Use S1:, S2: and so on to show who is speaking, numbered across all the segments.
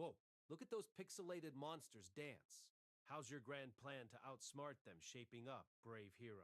S1: Whoa, look at those pixelated monsters dance. How's your grand plan to outsmart them shaping up, brave hero?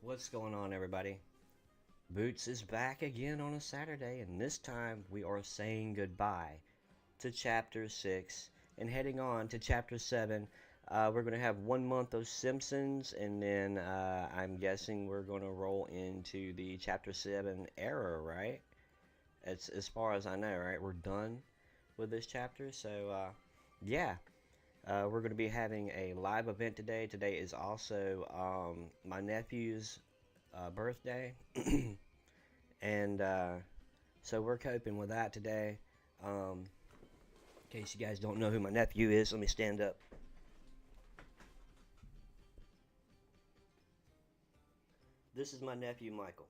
S2: What's going on, everybody? Boots is back again on a Saturday, and this time we are saying goodbye to Chapter 6 and heading on to Chapter 7. We're going to have 1 month of Simpsons, and then I'm guessing we're going to roll into the Chapter 7 era, right? It's as far as I know, right? We're done with this chapter, so yeah. We're going to be having a live event today. Today is also my nephew's birthday, and so we're coping with that today. In case you guys don't know who my nephew is, let me stand up. This is my nephew, Michael.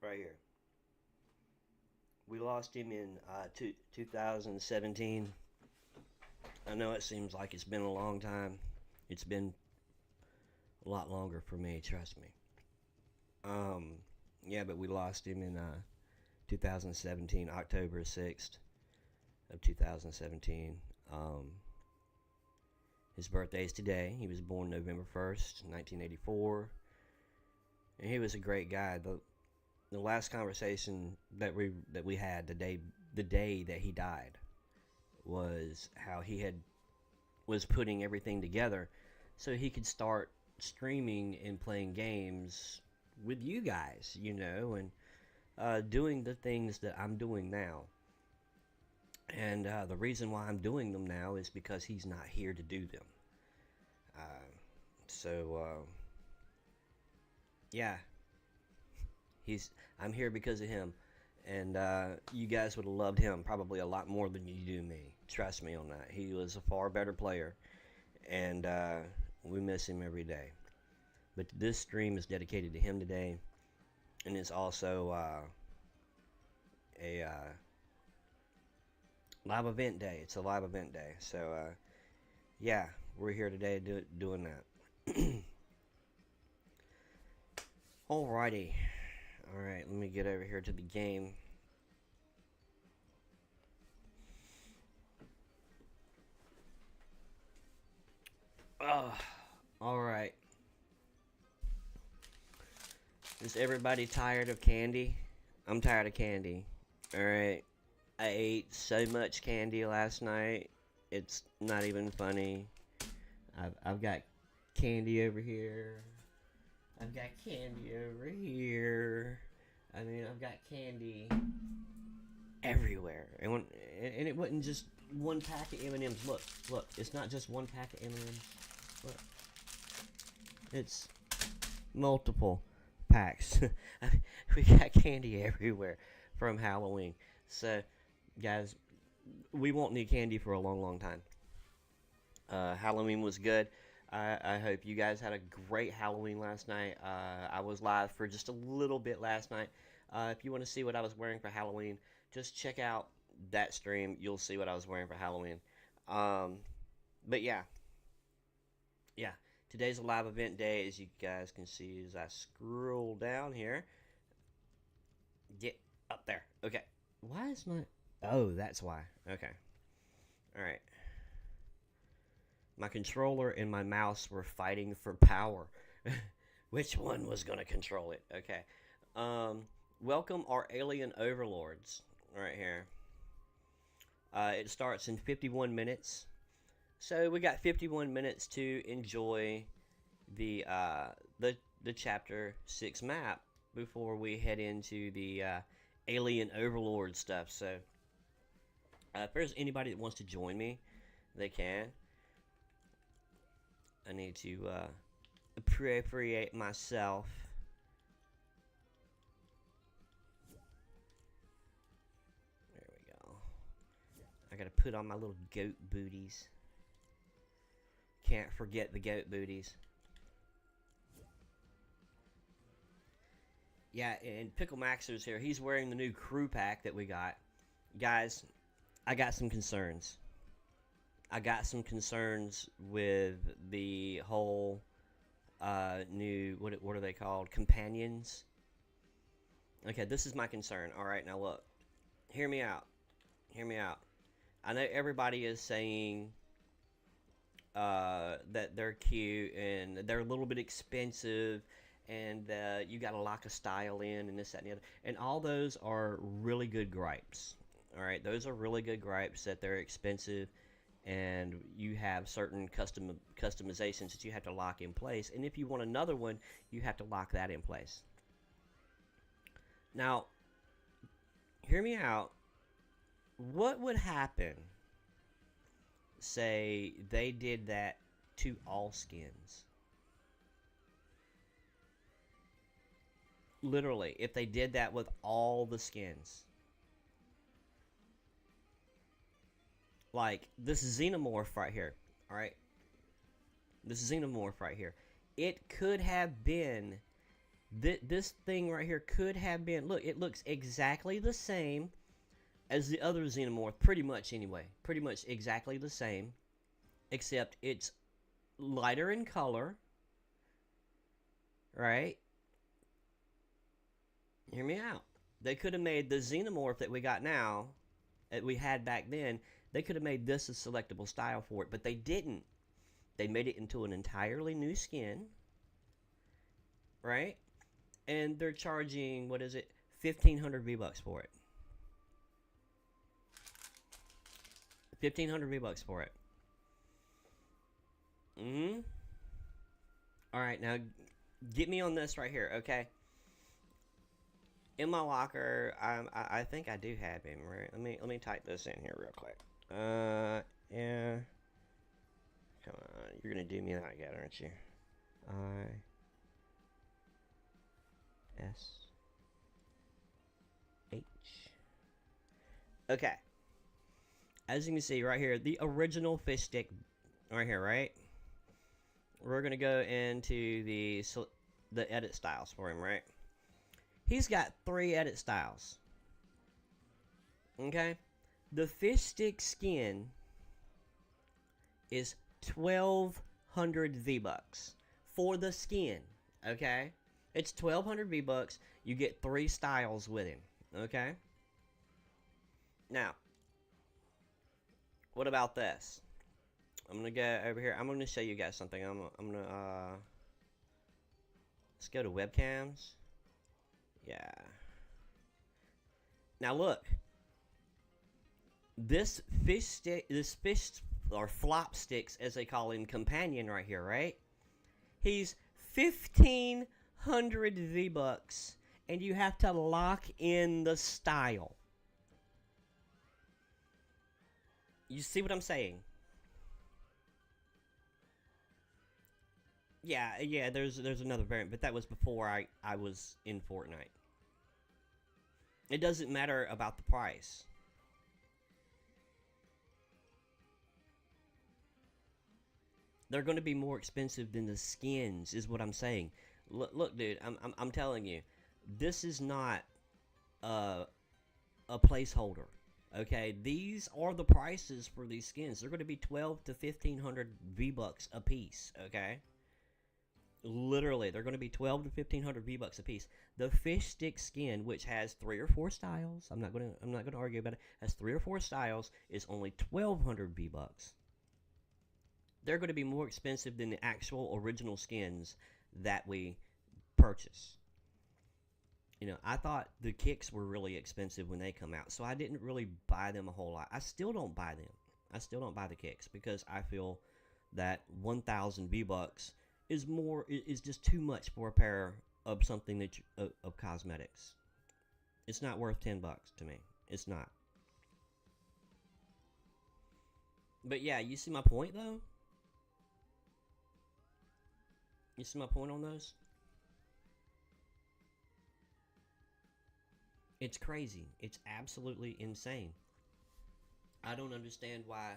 S2: Right here. We lost him in 2017. I know it seems like it's been a long time. It's been a lot longer for me, trust me. Yeah, but we lost him in 2017, October 6th of 2017. His birthday is today. He was born November 1st, 1984. And he was a great guy. The last conversation that we had the day that he died was how he was putting everything together so he could start streaming and playing games with you guys, and doing the things that I'm doing now. And the reason why I'm doing them now is because he's not here to do them. So yeah, I'm here because of him, and you guys would have loved him probably a lot more than you do me. Trust me on that. He was a far better player, and we miss him every day. But this stream is dedicated to him today, and it's also a live event day. It's a live event day, so yeah, we're here today doing that. Alrighty. Alright, let me get over here to the game. Alright. Is everybody tired of candy? I'm tired of candy. Alright. I ate so much candy last night. It's not even funny. I've got candy over here. I've got candy over here. I mean, I've got candy everywhere. And it wasn't just one pack of M&Ms. Look, it's not just one pack of M&Ms. Look. It's multiple packs. We got candy everywhere from Halloween. So, guys, we won't need candy for a long, long time. Halloween was good. I hope you guys had a great Halloween last night. I was live for just a little bit last night. If you want to see what I was wearing for Halloween, just check out that stream. You'll see what I was wearing for Halloween. But yeah. Today's a live event day, as you guys can see as I scroll down here. Get up there. Okay. Why is my... Oh, that's why. Okay. Alright. My controller and my mouse were fighting for power. Which one was going to control it? Okay. Welcome our alien overlords. Right here. It starts in 51 minutes. So we got 51 minutes to enjoy the chapter 6 map before we head into the alien overlord stuff. So if there's anybody that wants to join me, they can. I need to appropriate myself. There we go. I gotta put on my little goat booties. Can't forget the goat booties. Yeah, and Pickle Maxer's here. He's wearing the new crew pack that we got. Guys, I got some concerns. I got some concerns with the whole new, what are they called? Companions? Okay, this is my concern. Alright, now look. Hear me out. Hear me out. I know everybody is saying that they're cute and they're a little bit expensive and you gotta lock a style in and this, that, and the other. And all those are really good gripes. Alright, those are really good gripes that they're expensive and you have certain customizations that you have to lock in place. And if you want another one, you have to lock that in place. Now, hear me out. What would happen, say they did that to all skins? Literally, if they did that with all the skins. Like, this xenomorph right here, alright? This xenomorph right here. It could have been... This thing right here could have been... Look, it looks exactly the same as the other xenomorph. Pretty much, anyway. Pretty much exactly the same. Except it's lighter in color. Right? Hear me out. They could have made the xenomorph that we got now, that we had back then, they could have made this a selectable style for it, but they didn't. They made it into an entirely new skin, right? And they're charging, what is it, 1,500 V-Bucks for it. 1,500 V-Bucks for it. Alright, now, get me on this right here, okay? In my locker, I think I do have him, right? Let me type this in here real quick. Yeah. Come on, you're gonna do me that again, aren't you? I-S-H. Okay. As you can see right here, the original fish stick, right here, right? We're gonna go into the edit styles for him, right? He's got 3 edit styles. Okay? The fish stick skin is 1,200 V-Bucks for the skin. Okay? It's 1,200 V-Bucks. You get 3 styles with him. Okay? Now, what about this? I'm gonna go over here. I'm gonna show you guys something. I'm gonna let's go to webcams. Yeah. Now look. This fish or flop sticks, as they call him, companion right here, right? He's 1,500 V-Bucks, and you have to lock in the style. You see what I'm saying? Yeah, there's another variant, but that was before I was in Fortnite. It doesn't matter about the price. They're going to be more expensive than the skins, is what I'm saying. Look, dude, I'm telling you, this is not a placeholder. Okay, these are the prices for these skins. They're going to be 1,200 to 1,500 V-Bucks a piece. Okay. Literally, they're going to be 1,200 to 1,500 V-Bucks a piece. The fish stick skin, which has 3 or 4 styles, I'm not gonna argue about it, has 3 or 4 styles, is only 1,200 V-Bucks. They're going to be more expensive than the actual original skins that we purchase. You know, I thought the kicks were really expensive when they come out, so I didn't really buy them a whole lot. I still don't buy them. I still don't buy the kicks because I feel that 1,000 V-Bucks is just too much for a pair of something that of cosmetics. It's not worth $10 to me. It's not. But yeah, you see my point though? You see my point on those? It's crazy. It's absolutely insane. I don't understand why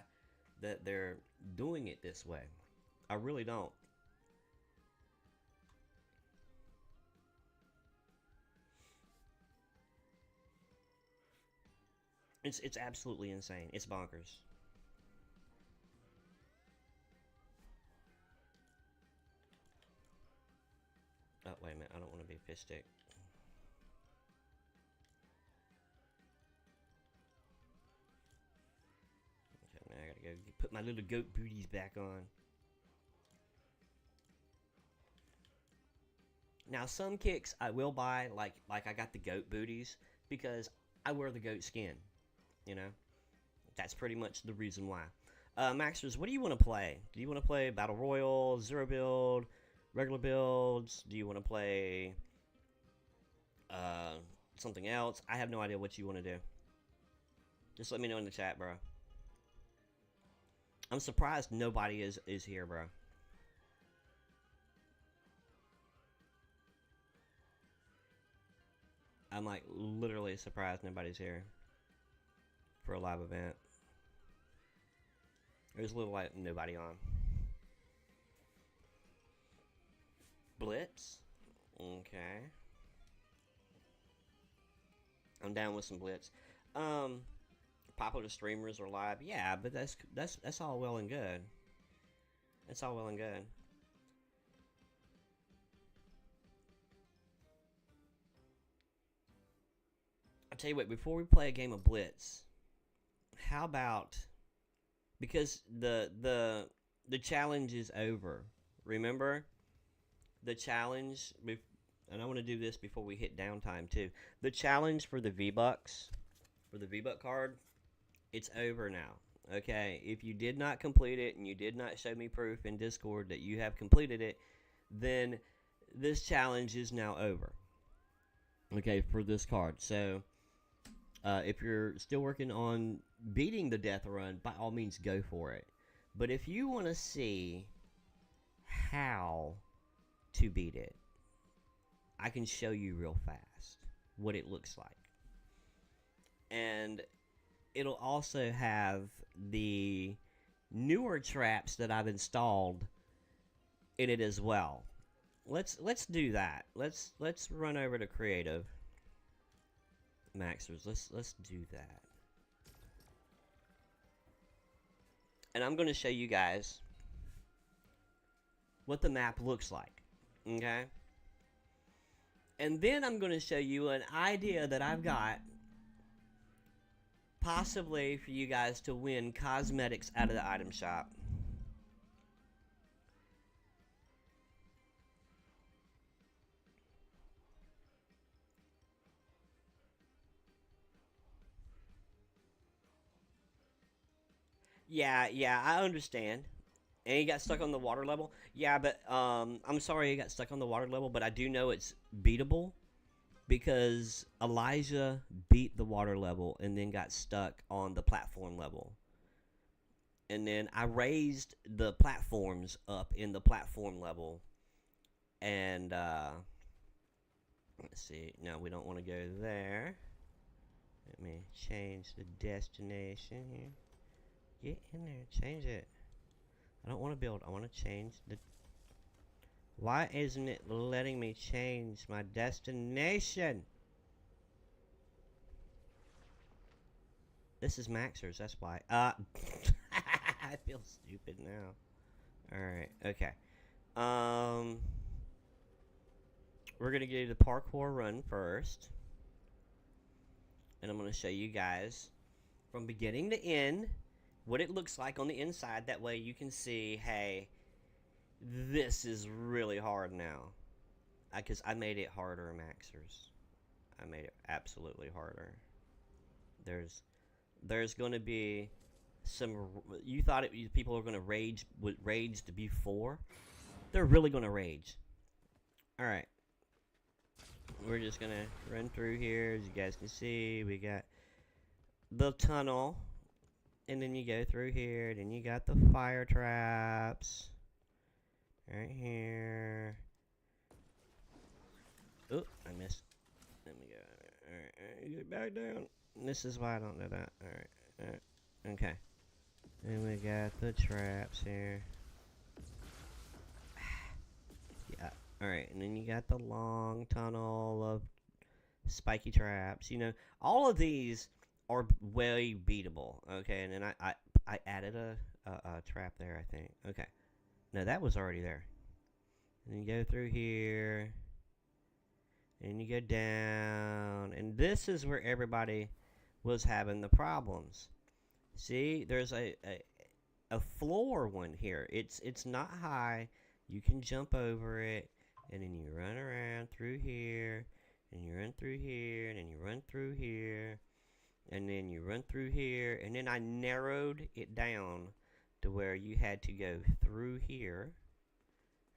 S2: that they're doing it this way. I really don't. It's absolutely insane. It's bonkers. Oh, wait a minute. I don't want to be a fish stick. Okay, now I gotta go put my little goat booties back on. Now, some kicks I will buy, like I got the goat booties, because I wear the goat skin. You know? That's pretty much the reason why. Maxers, what do you want to play? Do you want to play Battle Royale, Zero Build, regular builds? Do you want to play uh, something else? I have no idea what you want to do. Just let me know in the chat, bro. I'm surprised nobody is here, bro. I'm like literally surprised nobody's here for a live event. There's a little like nobody on. Blitz? Okay. I'm down with some Blitz. Popular streamers are live. Yeah, but that's all well and good. That's all well and good. I'll tell you what, before we play a game of Blitz, how about, because the challenge is over. Remember? The challenge, and I want to do this before we hit downtime too. The challenge for the V-Bucks, for the V-Buck card, it's over now. Okay, if you did not complete it and you did not show me proof in Discord that you have completed it, then this challenge is now over. Okay, for this card. So, if you're still working on beating the death run, by all means go for it. But if you want to see how to beat it, I can show you real fast what it looks like. And it'll also have the newer traps that I've installed in it as well. Let's do that. Let's run over to creative. Maxers, let's do that. And I'm going to show you guys what the map looks like. Okay? And then I'm going to show you an idea that I've got, possibly for you guys to win cosmetics out of the item shop. Yeah, I understand. And he got stuck on the water level. Yeah, but I'm sorry he got stuck on the water level, but I do know it's beatable because Elijah beat the water level and then got stuck on the platform level. And then I raised the platforms up in the platform level. And let's see. No, we don't want to go there. Let me change the destination here. Get in there, change it. I don't want to build, I want to change the... Why isn't it letting me change my destination? This is Maxers, that's why. I feel stupid now. Alright, okay. We're gonna do the parkour run first. And I'm gonna show you guys from beginning to end what it looks like on the inside. That way you can see, hey, this is really hard now. Because I made it harder, Maxers. I made it absolutely harder. There's going to be some... You thought people are going to rage what raged before? They're really going to rage. Alright. We're just going to run through here. As you guys can see, we got the tunnel. And then you go through here. Then you got the fire traps. Right here. Oh, I missed. Let me go. Alright, get back down. This is why I don't know that. Alright. Okay. Then we got the traps here. Yeah. Alright, and then you got the long tunnel of spiky traps. You know, all of these are way beatable. Okay, and then I added a trap there, I think. Okay. No, that was already there. And then you go through here. And you go down. And this is where everybody was having the problems. See, there's a floor one here. It's not high. You can jump over it. And then you run around through here. And you run through here. And then you run through here. And then you run through here. And then I narrowed it down to where you had to go through here,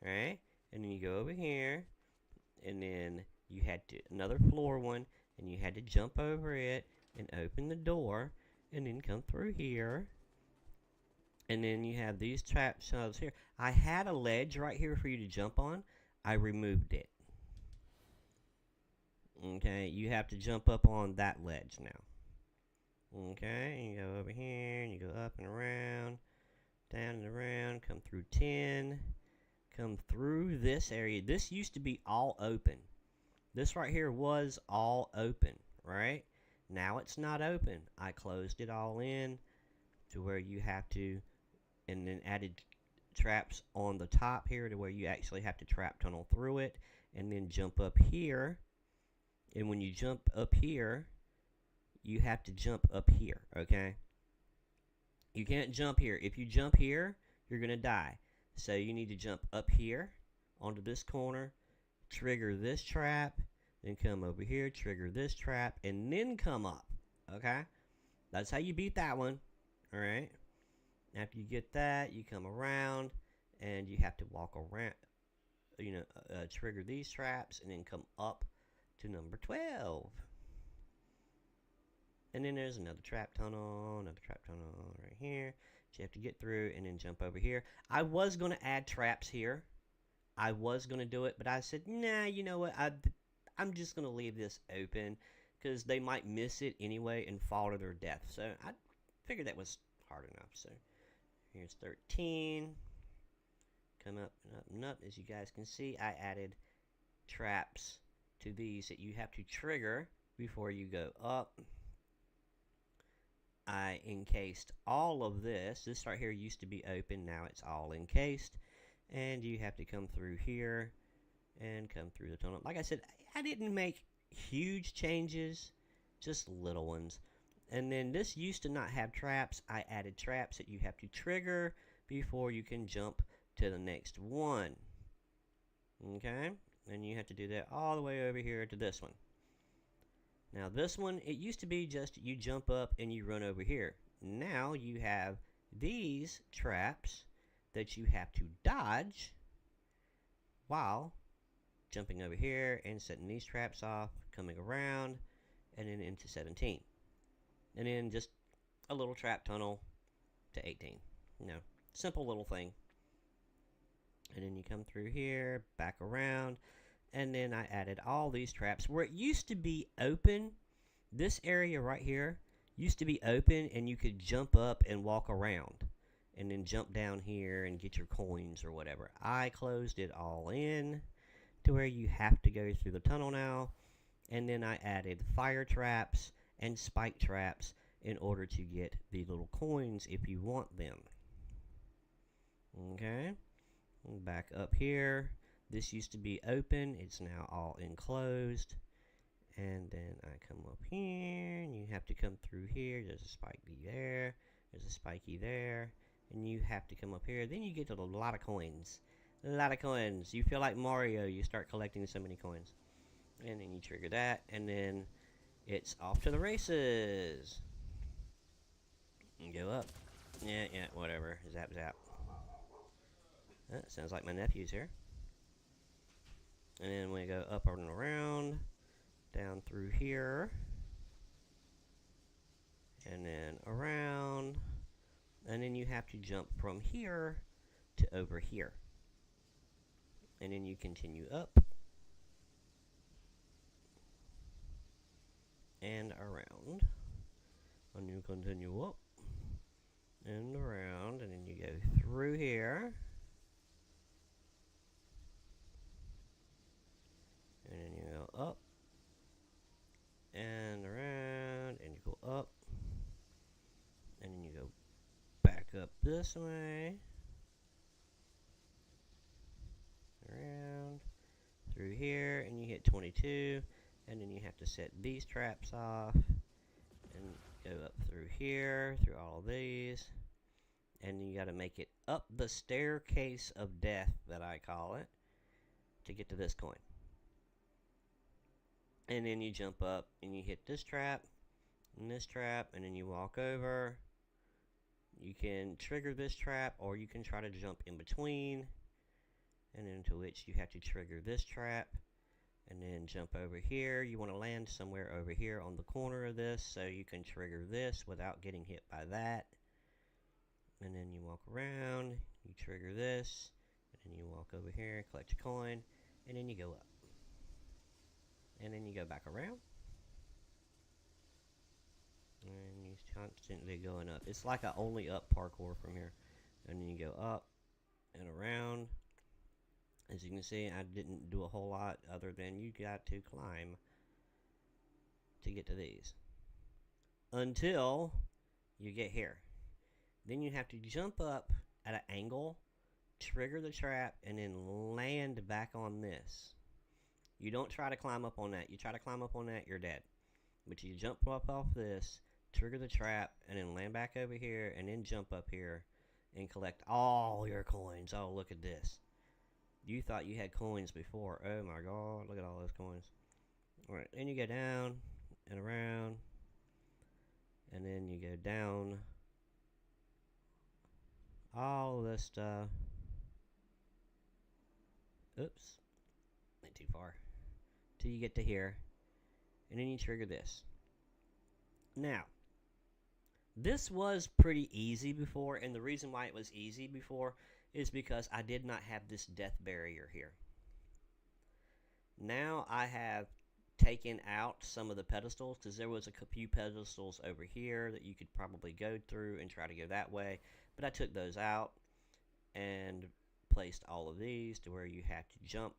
S2: right? And then you go over here, and then you had to another floor one, and you had to jump over it and open the door, and then come through here. And then you have these trap shelves here. I had a ledge right here for you to jump on. I removed it. Okay, you have to jump up on that ledge now. Okay, and you go over here, and you go up and around, down and around, come through 10, come through this area. This used to be all open. This right here was all open, right? Now it's not open. I closed it all in to where you have to, and then added traps on the top here to where you actually have to trap tunnel through it, and then jump up here. And when you jump up here, you have to jump up here, okay? You can't jump here. If you jump here, you're going to die. So you need to jump up here onto this corner, trigger this trap, then come over here, trigger this trap, and then come up, okay? That's how you beat that one, all right? After you get that, you come around, and you have to walk around, trigger these traps, and then come up to number 12. And then there's another trap tunnel right here that you have to get through, and then jump over here. I was going to add traps here. I was going to do it, but I said, nah, you know what? I'm just going to leave this open because they might miss it anyway and fall to their death. So I figured that was hard enough. So here's 13. Come up and up and up. As you guys can see, I added traps to these that you have to trigger before you go up. I encased all of this. This right here used to be open. Now it's all encased. And you have to come through here and come through the tunnel. Like I said, I didn't make huge changes, just little ones. And then this used to not have traps. I added traps that you have to trigger before you can jump to the next one. Okay? And you have to do that all the way over here to this one. Now this one, it used to be just you jump up and you run over here. Now you have these traps that you have to dodge while jumping over here and setting these traps off, coming around, and then into 17. And then just a little trap tunnel to 18. Simple little thing. And then you come through here, back around, and then I added all these traps where it used to be open. This area right here used to be open, and you could jump up and walk around and then jump down here and get your coins or whatever. I closed it all in to where you have to go through the tunnel now, and then I added fire traps and spike traps in order to get the little coins if you want them. Okay, back up here. This used to be open. It's now all enclosed. And then I come up here, and you have to come through here. There's a spiky there. There's a spiky there. And you have to come up here. Then you get to a lot of coins. A lot of coins. You feel like Mario. You start collecting so many coins. And then you trigger that. And then it's off to the races. And go up. Yeah, whatever. Zap, zap. Sounds like my nephew's here. And then we go up and around, down through here, and then around, and then you have to jump from here to over here. And then you continue up and around, and you continue up and around, and then you go through here. And then you go up and around, and you go up, and then you go back up this way, around, through here, and you hit 22, and then you have to set these traps off, and go up through here, through all of these, and you got to make it up the staircase of death, that I call it, to get to this coin. And then you jump up and you hit this trap, and then you walk over, you can trigger this trap, or you can try to jump in between, and into which you have to trigger this trap, and then jump over here. You want to land somewhere over here on the corner of this, so you can trigger this without getting hit by that. And then you walk around, you trigger this, and then you walk over here, collect a coin, and then you go up. And then you go back around. And you're constantly going up. It's like a only up parkour from here. And then you go up and around. As you can see, I didn't do a whole lot other than you got to climb to get to these. Until you get here. Then you have to jump up at an angle, trigger the trap, and then land back on this. You don't try to climb up on that. You try to climb up on that, you're dead. But you jump up off this, trigger the trap, and then land back over here, and then jump up here and collect all your coins. Oh, look at this. You thought you had coins before. Oh my god, look at all those coins. Alright, then you go down and around, and then you go down all of this stuff. Oops, went too far. Till you get to here, and then you trigger this. Now, this was pretty easy before, and the reason why it was easy before is because I did not have this death barrier here. Now I have taken out some of the pedestals, because there was a few pedestals over here that you could probably go through and try to go that way, but I took those out and placed all of these to where you have to jump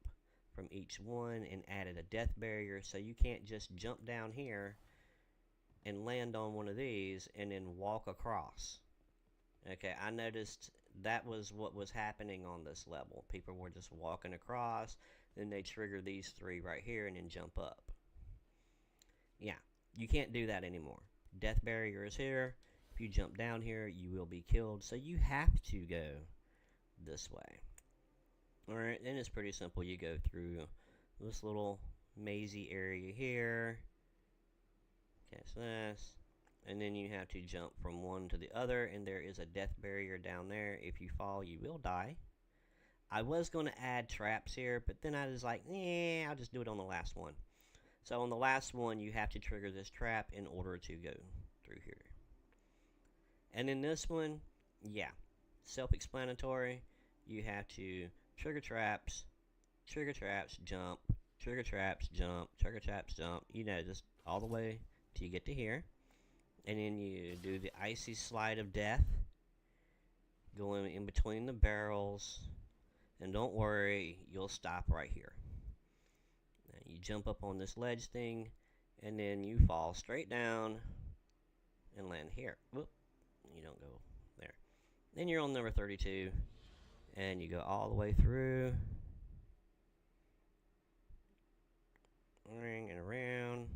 S2: from each one, and added a death barrier, so you can't just jump down here and land on one of these and then walk across. Okay, I noticed that was what was happening on this level. People were just walking across, then they trigger these three right here and then jump up. Yeah, you can't do that anymore. Death barrier is here. If you jump down here, you will be killed, so you have to go this way. Alright, then it's pretty simple. You go through this little mazy area here, catch this, and then you have to jump from one to the other, and there is a death barrier down there. If you fall, you will die. I was going to add traps here, but then I was like, I'll just do it on the last one. So on the last one, you have to trigger this trap in order to go through here. And in this one, yeah, self-explanatory. You have to trigger traps, jump, trigger traps, jump, trigger traps, jump. You know, just all the way till you get to here. And then you do the icy slide of death, going in between the barrels. And don't worry, you'll stop right here. Now you jump up on this ledge thing, and then you fall straight down and land here. Whoop, you don't go there. Then you're on number 32. And you go all the way through, ring and around,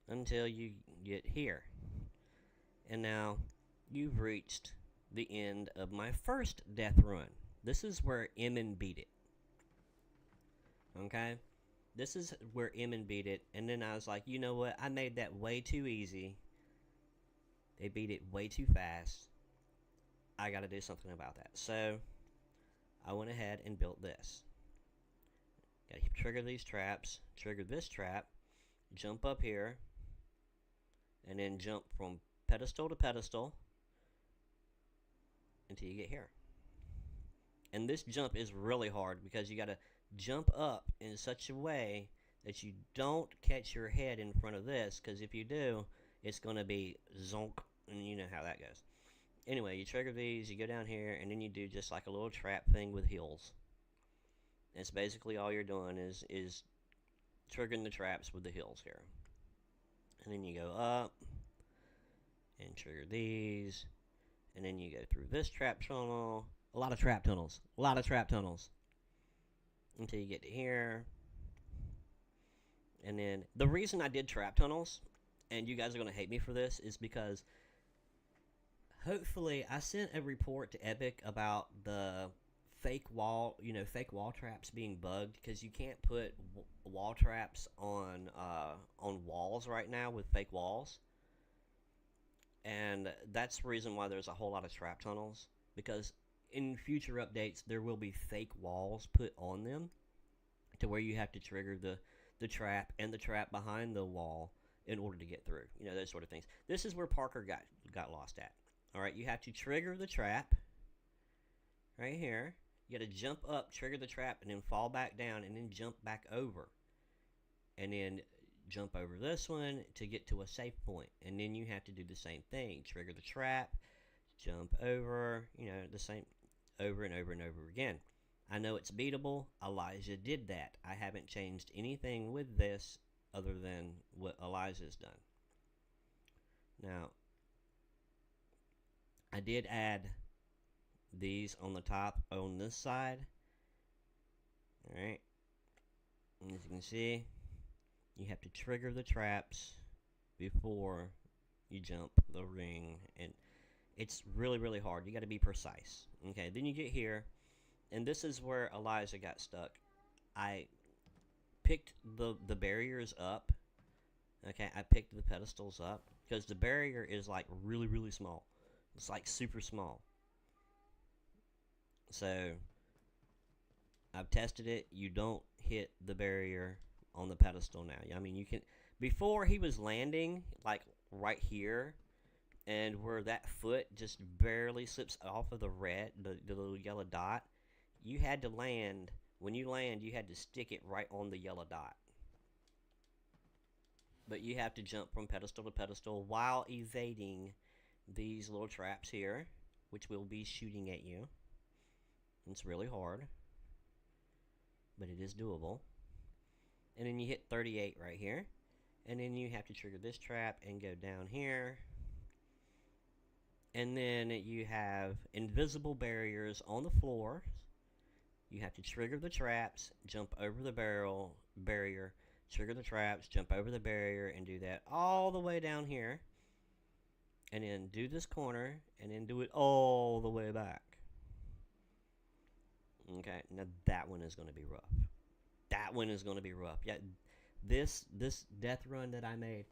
S2: until you get here. And now you've reached the end of my first death run. This is where Emin beat it. Okay? This is where Emin beat it. And then I was like, you know what? I made that way too easy. They beat it way too fast. I got to do something about that. So I went ahead and built this. Got to trigger these traps, trigger this trap, jump up here, and then jump from pedestal to pedestal until you get here. And this jump is really hard because you got to jump up in such a way that you don't catch your head in front of this, because if you do, it's going to be zonk, and you know how that goes. Anyway, you trigger these, you go down here, and then you do just like a little trap thing with hills. It's basically all you're doing is triggering the traps with the hills here. And then you go up and trigger these, and then you go through this trap tunnel. A lot of trap tunnels. A lot of trap tunnels. Until you get to here. And then the reason I did trap tunnels, and you guys are going to hate me for this, is because hopefully I sent a report to Epic about the fake wall traps being bugged, because you can't put wall traps on walls right now with fake walls. And that's the reason why there's a whole lot of trap tunnels, because in future updates there will be fake walls put on them to where you have to trigger the trap and the trap behind the wall in order to get through. You know, those sort of things. This is where Parker got lost at. All right, you have to trigger the trap right here. You got to jump up, trigger the trap, and then fall back down, and then jump back over, and then jump over this one to get to a safe point, and then you have to do the same thing. Trigger the trap, jump over, you know, the same over and over and over again. I know it's beatable. Elijah did that. I haven't changed anything with this other than what Elijah's done. Now, I did add these on the top on this side. Alright. As you can see, you have to trigger the traps before you jump the ring, and it's really, really hard. You got to be precise. Okay, then you get here, and this is where Elijah got stuck. I picked the barriers up. Okay, I picked the pedestals up because the barrier is like really, really small. It's like super small. So I've tested it. You don't hit the barrier on the pedestal now. I mean, you can. Before, he was landing like right here, and where that foot just barely slips off of the little yellow dot, you had to land. When you land, you had to stick it right on the yellow dot. But you have to jump from pedestal to pedestal while evading these little traps here, which will be shooting at you. It's really hard, but it is doable. And then you hit 38 right here, and then you have to trigger this trap and go down here. And then you have invisible barriers on the floor. You have to trigger the traps, jump over the barrier, trigger the traps, jump over the barrier, and do that all the way down here. And then do this corner, and then do it all the way back. Okay, now that one is going to be rough. That one is going to be rough. Yeah, this death run that I made,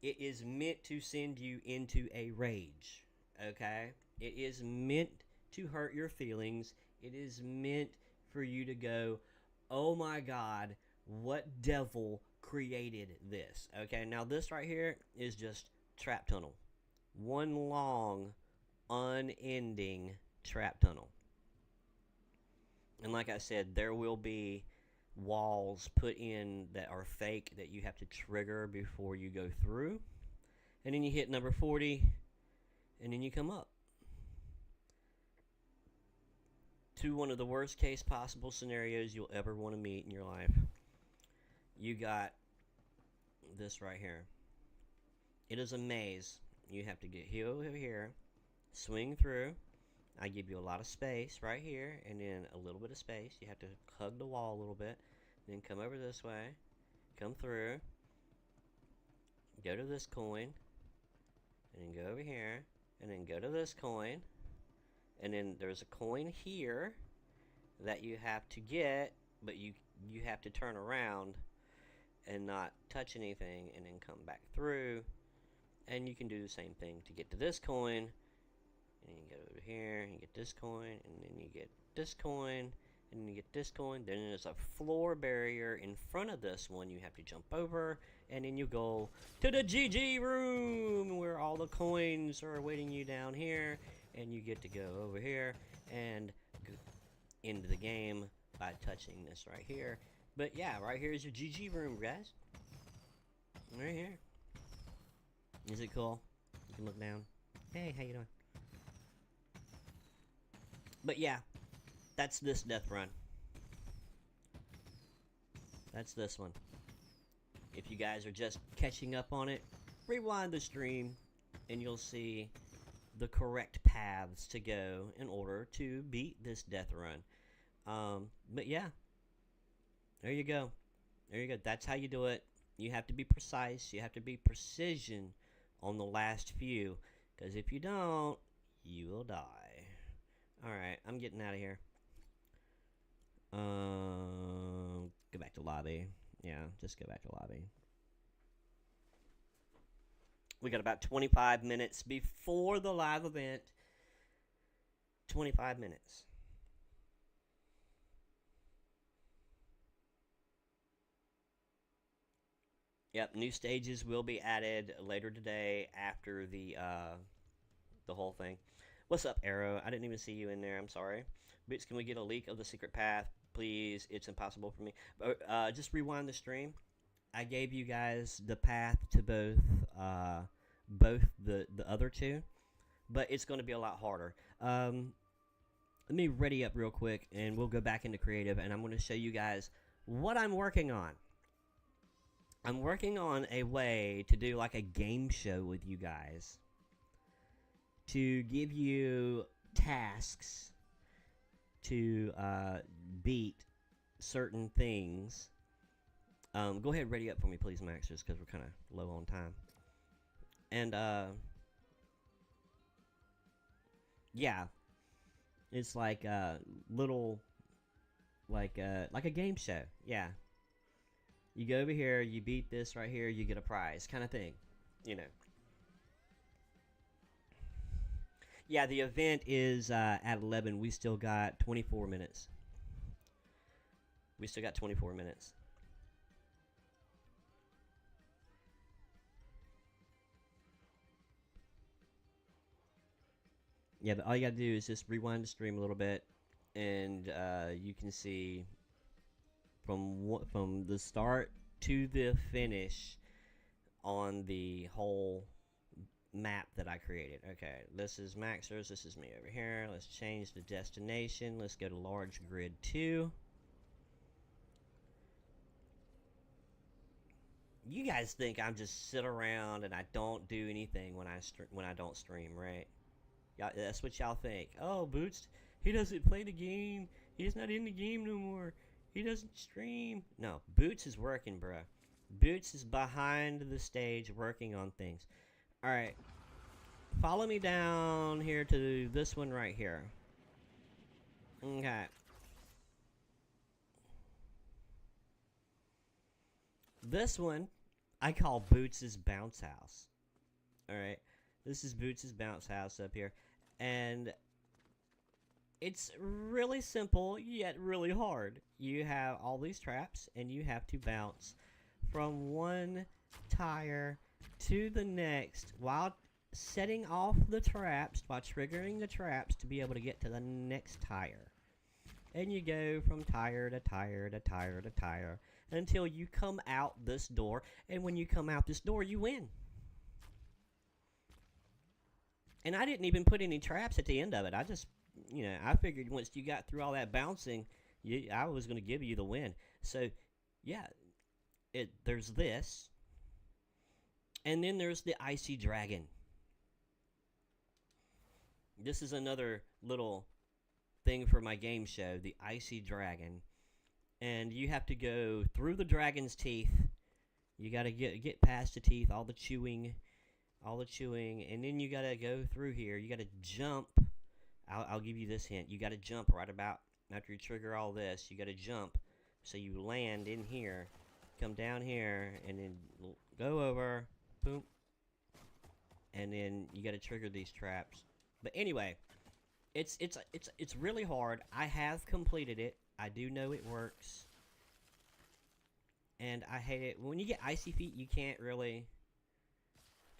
S2: it is meant to send you into a rage. Okay? It is meant to hurt your feelings. It is meant for you to go, oh my God, what devil created this? Okay, now this right here is just trap tunnel. One long, unending trap tunnel. And like I said, there will be walls put in that are fake that you have to trigger before you go through. And then you hit number 40, and then you come up to one of the worst case possible scenarios you'll ever want to meet in your life. You got this right here. It is a maze. You have to get here over here, swing through. I give you a lot of space right here, and then a little bit of space. You have to hug the wall a little bit, then come over this way, come through, go to this coin, and then go over here, and then go to this coin, and then there's a coin here that you have to get, but you have to turn around and not touch anything, and then come back through, and you can do the same thing to get to this coin. And you go over here, and you get this coin, and then you get this coin, and then you get this coin. Then there's a floor barrier in front of this one you have to jump over, and then you go to the GG room where all the coins are awaiting you down here, and you get to go over here and go into the game by touching this right here. But yeah, right here is your GG room, guys. Right here. Is it cool? You can look down. Hey, how you doing? But yeah, that's this death run. That's this one. If you guys are just catching up on it, rewind the stream and you'll see the correct paths to go in order to beat this death run. But yeah, there you go. There you go. That's how you do it. You have to be precise. You have to be precision on the last few, because if you don't, you will die. Alright, I'm getting out of here. Go back to lobby. Yeah, just go back to lobby. We got about 25 minutes before the live event. 25 minutes. Yep, new stages will be added later today after the whole thing. What's up, Arrow? I didn't even see you in there. I'm sorry. Bits, can we get a leak of the secret path, please? It's impossible for me. But just rewind the stream. I gave you guys the path to both the other two, but it's going to be a lot harder. Let me ready up real quick, and we'll go back into creative, and I'm going to show you guys what I'm working on. I'm working on a way to do like a game show with you guys, to give you tasks to beat certain things. Go ahead, ready up for me, please, Max, just because we're kind of low on time. And yeah, it's like a little, like a game show. Yeah, you go over here, you beat this right here, you get a prize, kind of thing, you know. Yeah, the event is at 11. We still got 24 minutes. We still got 24 minutes. Yeah, but all you gotta do is just rewind the stream a little bit, and you can see from the start to the finish on the whole map that I created. Okay, this is Maxers, this is me over here. Let's change the destination. Let's go to large grid 2. You guys think I'm just sit around and I don't do anything when I don't stream, right? Yeah, that's what y'all think. Oh, Boots, he doesn't play the game. He's not in the game no more. He doesn't stream. No, Boots is working, bruh. Boots is behind the stage working on things. Alright. Follow me down here to this one right here. Okay. This one, I call Boots' bounce house. Alright. This is Boots' bounce house up here. And it's really simple, yet really hard. You have all these traps, and you have to bounce from one tire to the next while setting off the traps, while triggering the traps to be able to get to the next tire. And you go from tire to tire to tire to tire until you come out this door, and when you come out this door, you win. And I didn't even put any traps at the end of it. I just, you know, I figured once you got through all that bouncing, I was going to give you the win. So, yeah, there's this. And then there's the Icy Dragon. This is another little thing for my game show, the Icy Dragon. And you have to go through the dragon's teeth. You got to get past the teeth, all the chewing, and then you got to go through here. You got to jump. I'll give you this hint. You got to jump right about after you trigger all this. You got to jump so you land in here, come down here, and then go over, boom, and then you got to trigger these traps. But anyway, it's really hard. I have completed it. I do know it works. And I hate it. When you get icy feet, you can't really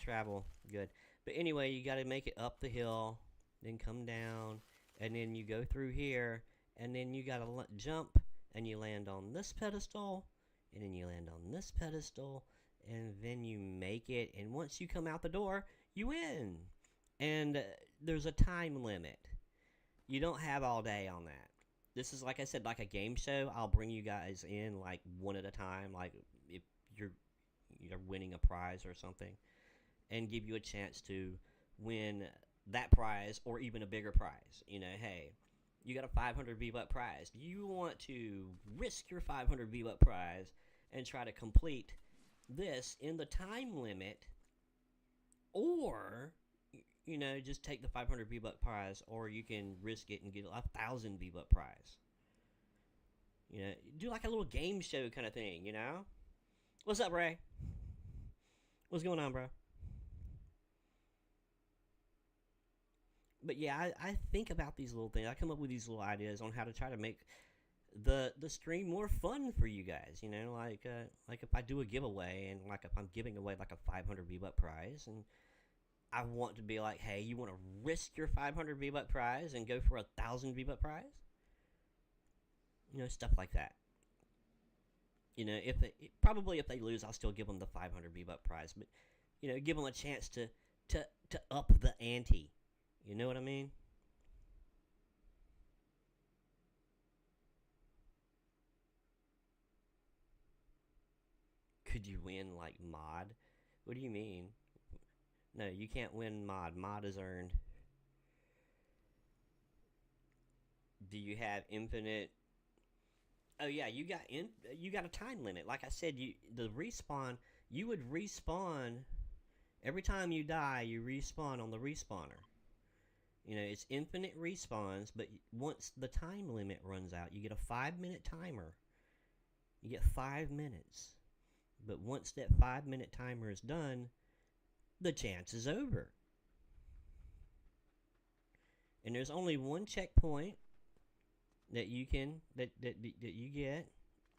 S2: travel good. But anyway, you got to make it up the hill, then come down, and then you go through here, and then you got to jump, and you land on this pedestal, and then you land on this pedestal, and then you make it, and once you come out the door, you win. And there's a time limit. You don't have all day on that. This is, like I said, like a game show. I'll bring you guys in, like, one at a time, like if you're winning a prize or something, and give you a chance to win that prize or even a bigger prize. You know, hey, you got a 500 V-Buck prize. Do you want to risk your 500 V-Buck prize and try to complete this in the time limit, or, you know, just take the 500 V-Buck prize, or you can risk it and get a 1,000 V-Buck prize. You know, do like a little game show kind of thing, you know? What's up, Ray? What's going on, bro? But yeah, I think about these little things. I come up with these little ideas on how to try to make the stream more fun for you guys. You know, like if I do a giveaway and like if I'm giving away like a 500 V-Buck prize, and I want to be like, hey, you want to risk your 500 V-Buck prize and go for a 1,000 V-Buck prize? You know, stuff like that. You know, probably if they lose, I'll still give them the 500 V-Buck prize, but you know, give them a chance to up the ante. You know what I mean? Could you win like mod? What do you mean? No, you can't win mod. Mod is earned. Do you have infinite? Oh yeah, you got a time limit. Like I said, the respawn. You would respawn every time you die. You respawn on the respawner. You know, it's infinite respawns, but once the time limit runs out, you get a 5-minute timer. You get 5 minutes. But once that 5-minute timer is done, the chance is over. And there's only one checkpoint that you can that you get.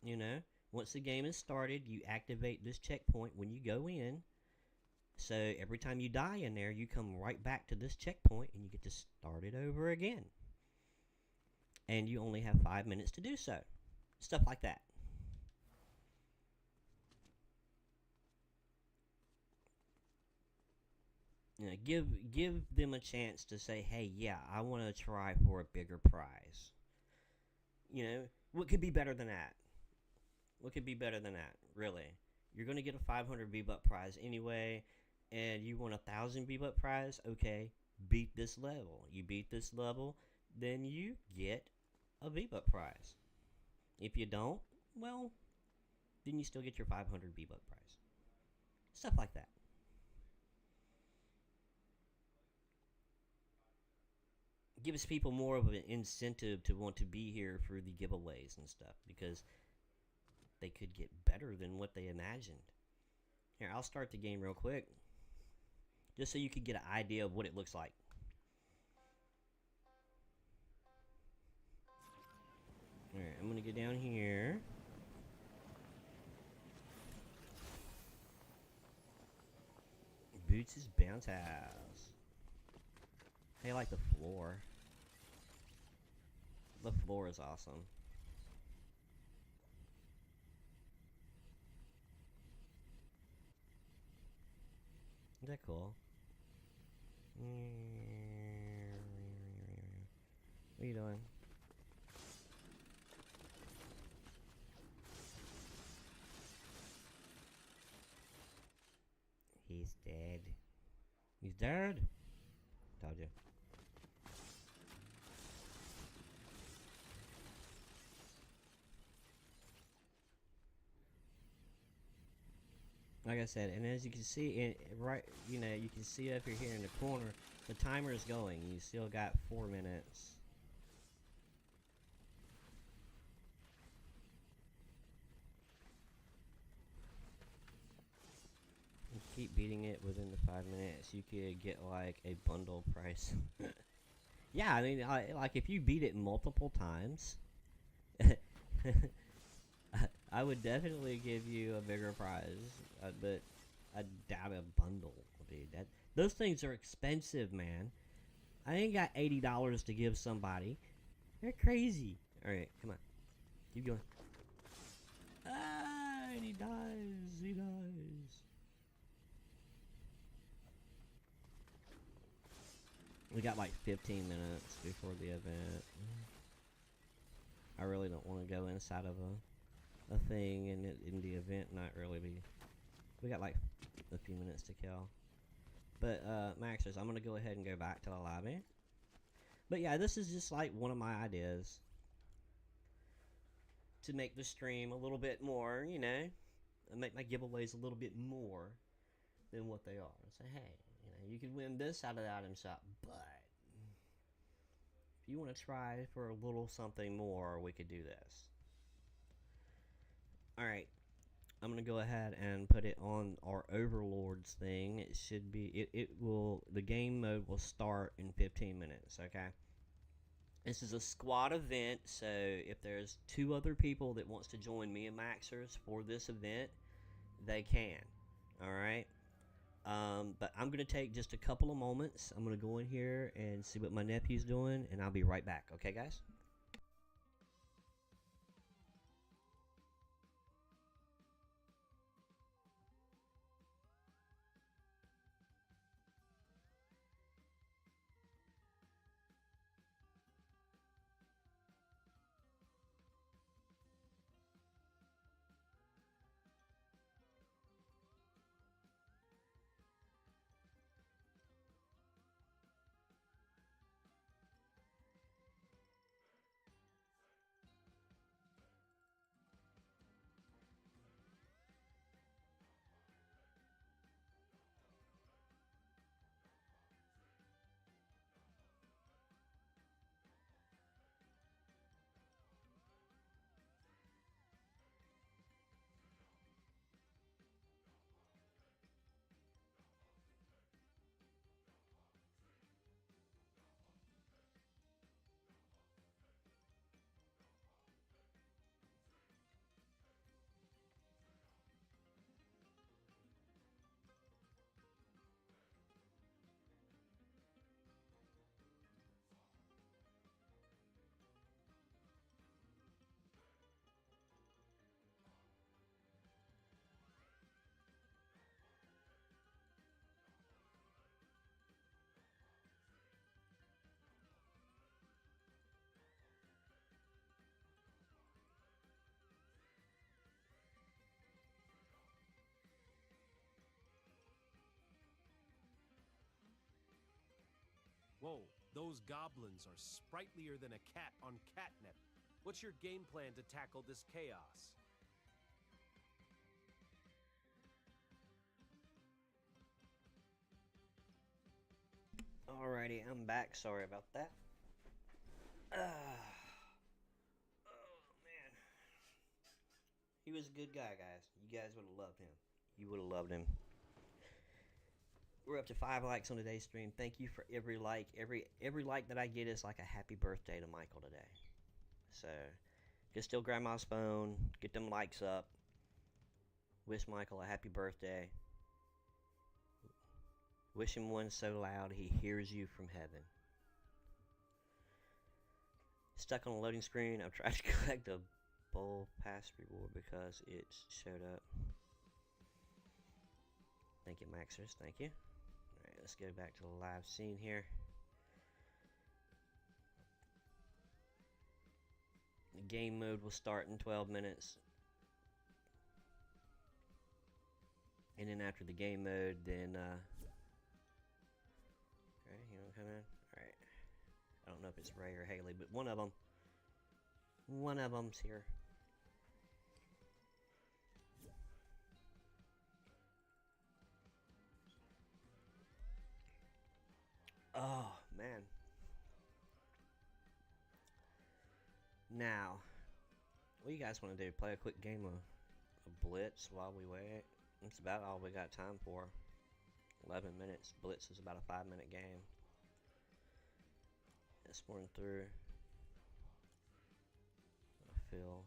S2: You know, once the game is started, you activate this checkpoint when you go in. So every time you die in there, you come right back to this checkpoint and you get to start it over again. And you only have 5 minutes to do so. Stuff like that. You know, give them a chance to say, hey, yeah, I want to try for a bigger prize. You know, what could be better than that? What could be better than that, really? You're going to get a 500 V-Buck prize anyway, and you want a 1,000 V-Buck prize? Okay, beat this level. You beat this level, then you get a V-Buck prize. If you don't, well, then you still get your 500 V-Buck prize. Stuff like that. Gives people more of an incentive to want to be here for the giveaways and stuff, because they could get better than what they imagined. Here, I'll start the game real quick, just so you can get an idea of what it looks like. Alright, I'm gonna go down here. Boots' bounce house. I like the floor. The floor is awesome. Is that cool? What are you doing? He's dead. He's dead? Told you. Like I said, and as you can see, right, you know, you can see up here in the corner, the timer is going. You still got 4 minutes. You keep beating it within the 5 minutes, you could get like a bundle price. Yeah, I mean, like if you beat it multiple times, I would definitely give you a bigger prize, but I doubt a bundle, dude. Those things are expensive, man. I ain't got $80 to give somebody. They're crazy. All right, come on, keep going. Ah, and he dies. He dies. We got like 15 minutes before the event. I really don't want to go inside of a thing in the event not really be. We got like a few minutes to kill. But Maxers, I'm gonna go ahead and go back to the lobby. But yeah, this is just like one of my ideas to make the stream a little bit more, you know, and make my giveaways a little bit more than what they are. Say, hey, you know, you can win this out of the item shop, but if you want to try for a little something more, we could do this. Alright, I'm gonna go ahead and put it on our Overlords thing. It should be. The game mode will start in 15 minutes. Okay. This is a squad event, so if there's 2 other people that wants to join me and Maxers for this event, they can. All right. But I'm gonna take just a couple of moments. I'm gonna go in here and see what my nephew's doing, and I'll be right back. Okay, guys.
S1: Whoa, those goblins are sprightlier than a cat on catnip. What's your game plan to tackle this chaos?
S2: Alrighty, I'm back. Sorry about that. Oh man, he was a good guy, guys. You guys would have loved him. You would have loved him. We're up to 5 likes on today's stream. Thank you for every like. Every like that I get is like a happy birthday to Michael today. So, just steal Grandma's phone, get them likes up. Wish Michael a happy birthday. Wish him one so loud he hears you from heaven. Stuck on a loading screen. I've tried to collect a bowl pass reward because it showed up. Thank you, Maxers. Thank you. Alright, let's go back to the live scene here. The game mode will start in 12 minutes. And then after the game mode, then, okay, you wanna come in? Alright. I don't know if it's Ray or Haley, but one of them's here. Oh, man. Now, what do you guys want to do? Play a quick game of Blitz while we wait? That's about all we got time for. 11 minutes. Blitz is about a 5-minute game. This one through. I feel.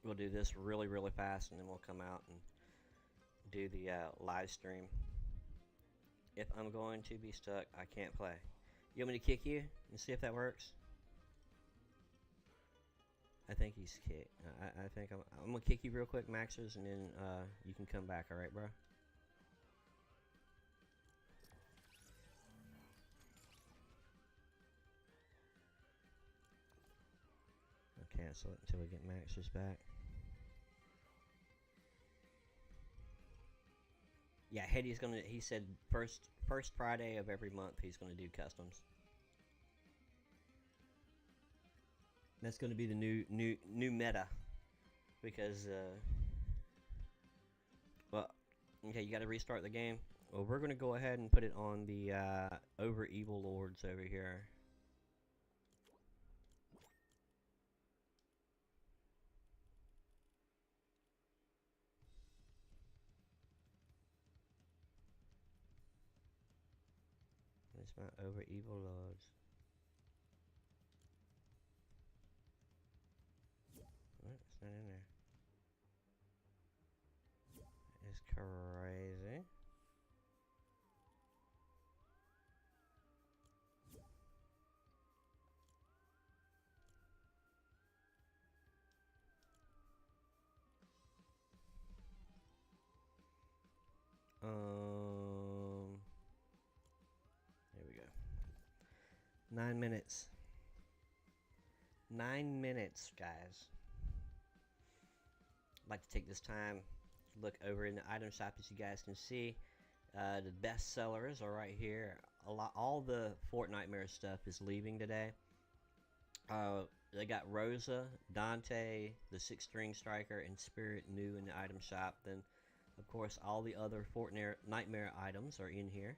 S2: We'll do this really, really fast, and then we'll come out and do the live stream. If I'm going to be stuck, I can't play. You want me to kick you and see if that works? I think he's kicked. I think I'm gonna kick you real quick, Maxers, and then you can come back. All right, bro? I'll cancel it until we get Maxers back. Yeah, Hetty's gonna. He said first Friday of every month he's gonna do customs. That's gonna be the new meta, because well, okay, you got to restart the game. Well, we're gonna go ahead and put it on the over evil lords over here. It's not over evil lords. What? It's not in there. It's crazy. There we go. 9 minutes. 9 minutes, guys. I'd like to take this time to look over in the item shop, as you guys can see. The best sellers are right here. All the Fortnite stuff is leaving today. They got Rosa, Dante, the 6-string striker, and Spirit new in the item shop. Then, of course, all the other Fortnite Nightmare items are in here.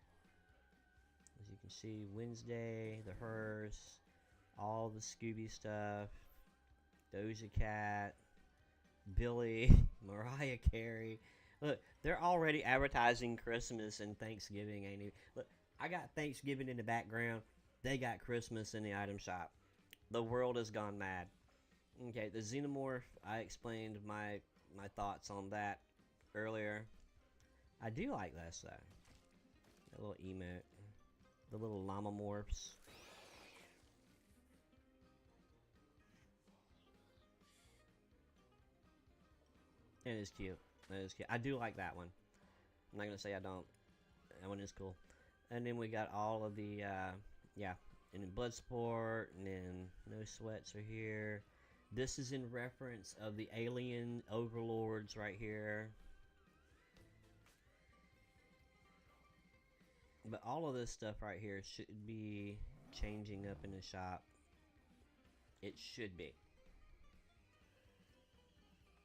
S2: As you can see, Wednesday, the Hearse, all the Scooby stuff, Doja Cat, Billy, Mariah Carey. Look, they're already advertising Christmas and Thanksgiving, ain't it? Look, I got Thanksgiving in the background. They got Christmas in the item shop. The world has gone mad. Okay, the Xenomorph, I explained my thoughts on that earlier. I do like this, though. That little emote. The little llama morphs. It is cute. That is cute. I do like that one. I'm not going to say I don't. That one is cool. And then we got all of the, yeah. And then Bloodsport, and then No Sweats are here. This is in reference of the alien overlords right here. But all of this stuff right here should be changing up in the shop. It should be.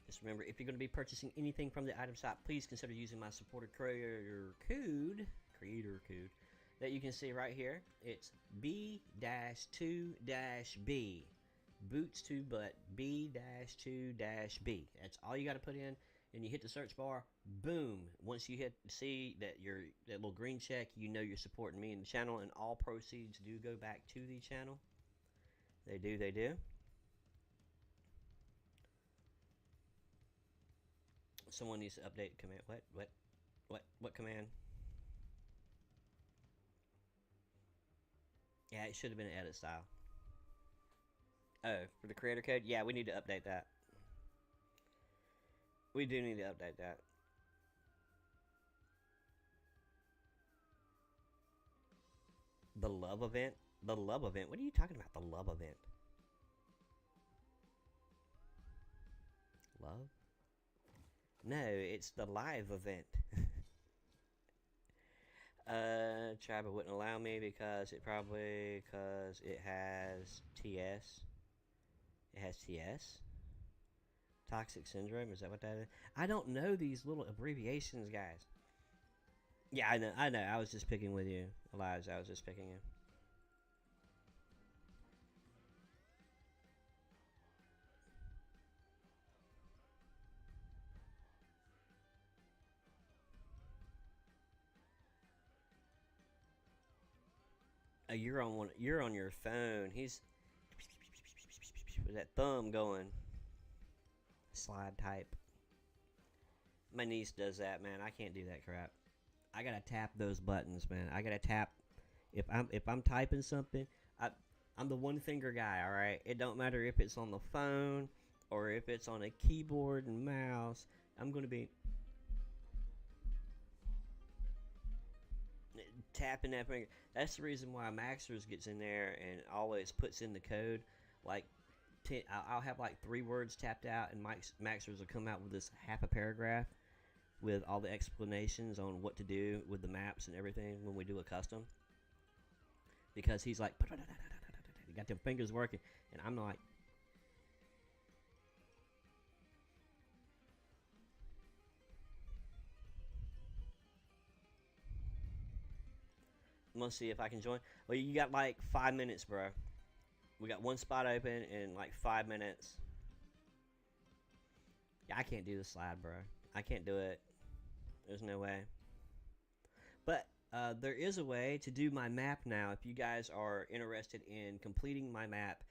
S2: Just remember, if you're going to be purchasing anything from the item shop, please consider using my supporter creator code that you can see right here. It's B-2-B. Boots to butt, B-2-B. That's all you got to put in, and you hit the search bar. Boom! Once you see that that little green check, you know you're supporting me and the channel, and all proceeds do go back to the channel. They do. Someone needs to update command. What command? Yeah, it should have been an edit style. Oh, for the creator code? Yeah, we need to update that. We do need to update that. The love event? The love event? What are you talking about, the love event? Love? No, it's the live event. Tribe wouldn't allow me because it has TS. It has TS. Toxic syndrome, is that what that is? I don't know these little abbreviations, guys. Yeah, I know. I was just picking with you, Elijah. I was just picking you. Oh, you're on one. You're on your phone. He's with that thumb going. Slide type. My niece does that, man. I can't do that crap. I gotta tap those buttons, man. I gotta tap. If I'm typing something, I'm the one finger guy. All right. It don't matter if it's on the phone or if it's on a keyboard and mouse. I'm gonna be tapping that finger. That's the reason why Maxers gets in there and always puts in the code. Like, I'll have like 3 words tapped out, and Maxers will come out with this half a paragraph with all the explanations on what to do with the maps and everything when we do a custom. Because he's like, he got them fingers working, and I'm like, I'm gonna see if I can join. Well, you got like 5 minutes, bro. We got one spot open in like 5 minutes. Yeah, I can't do the slide, bro. I can't do it. There's no way. But There is a way to do my map now. If you guys are interested in completing my map,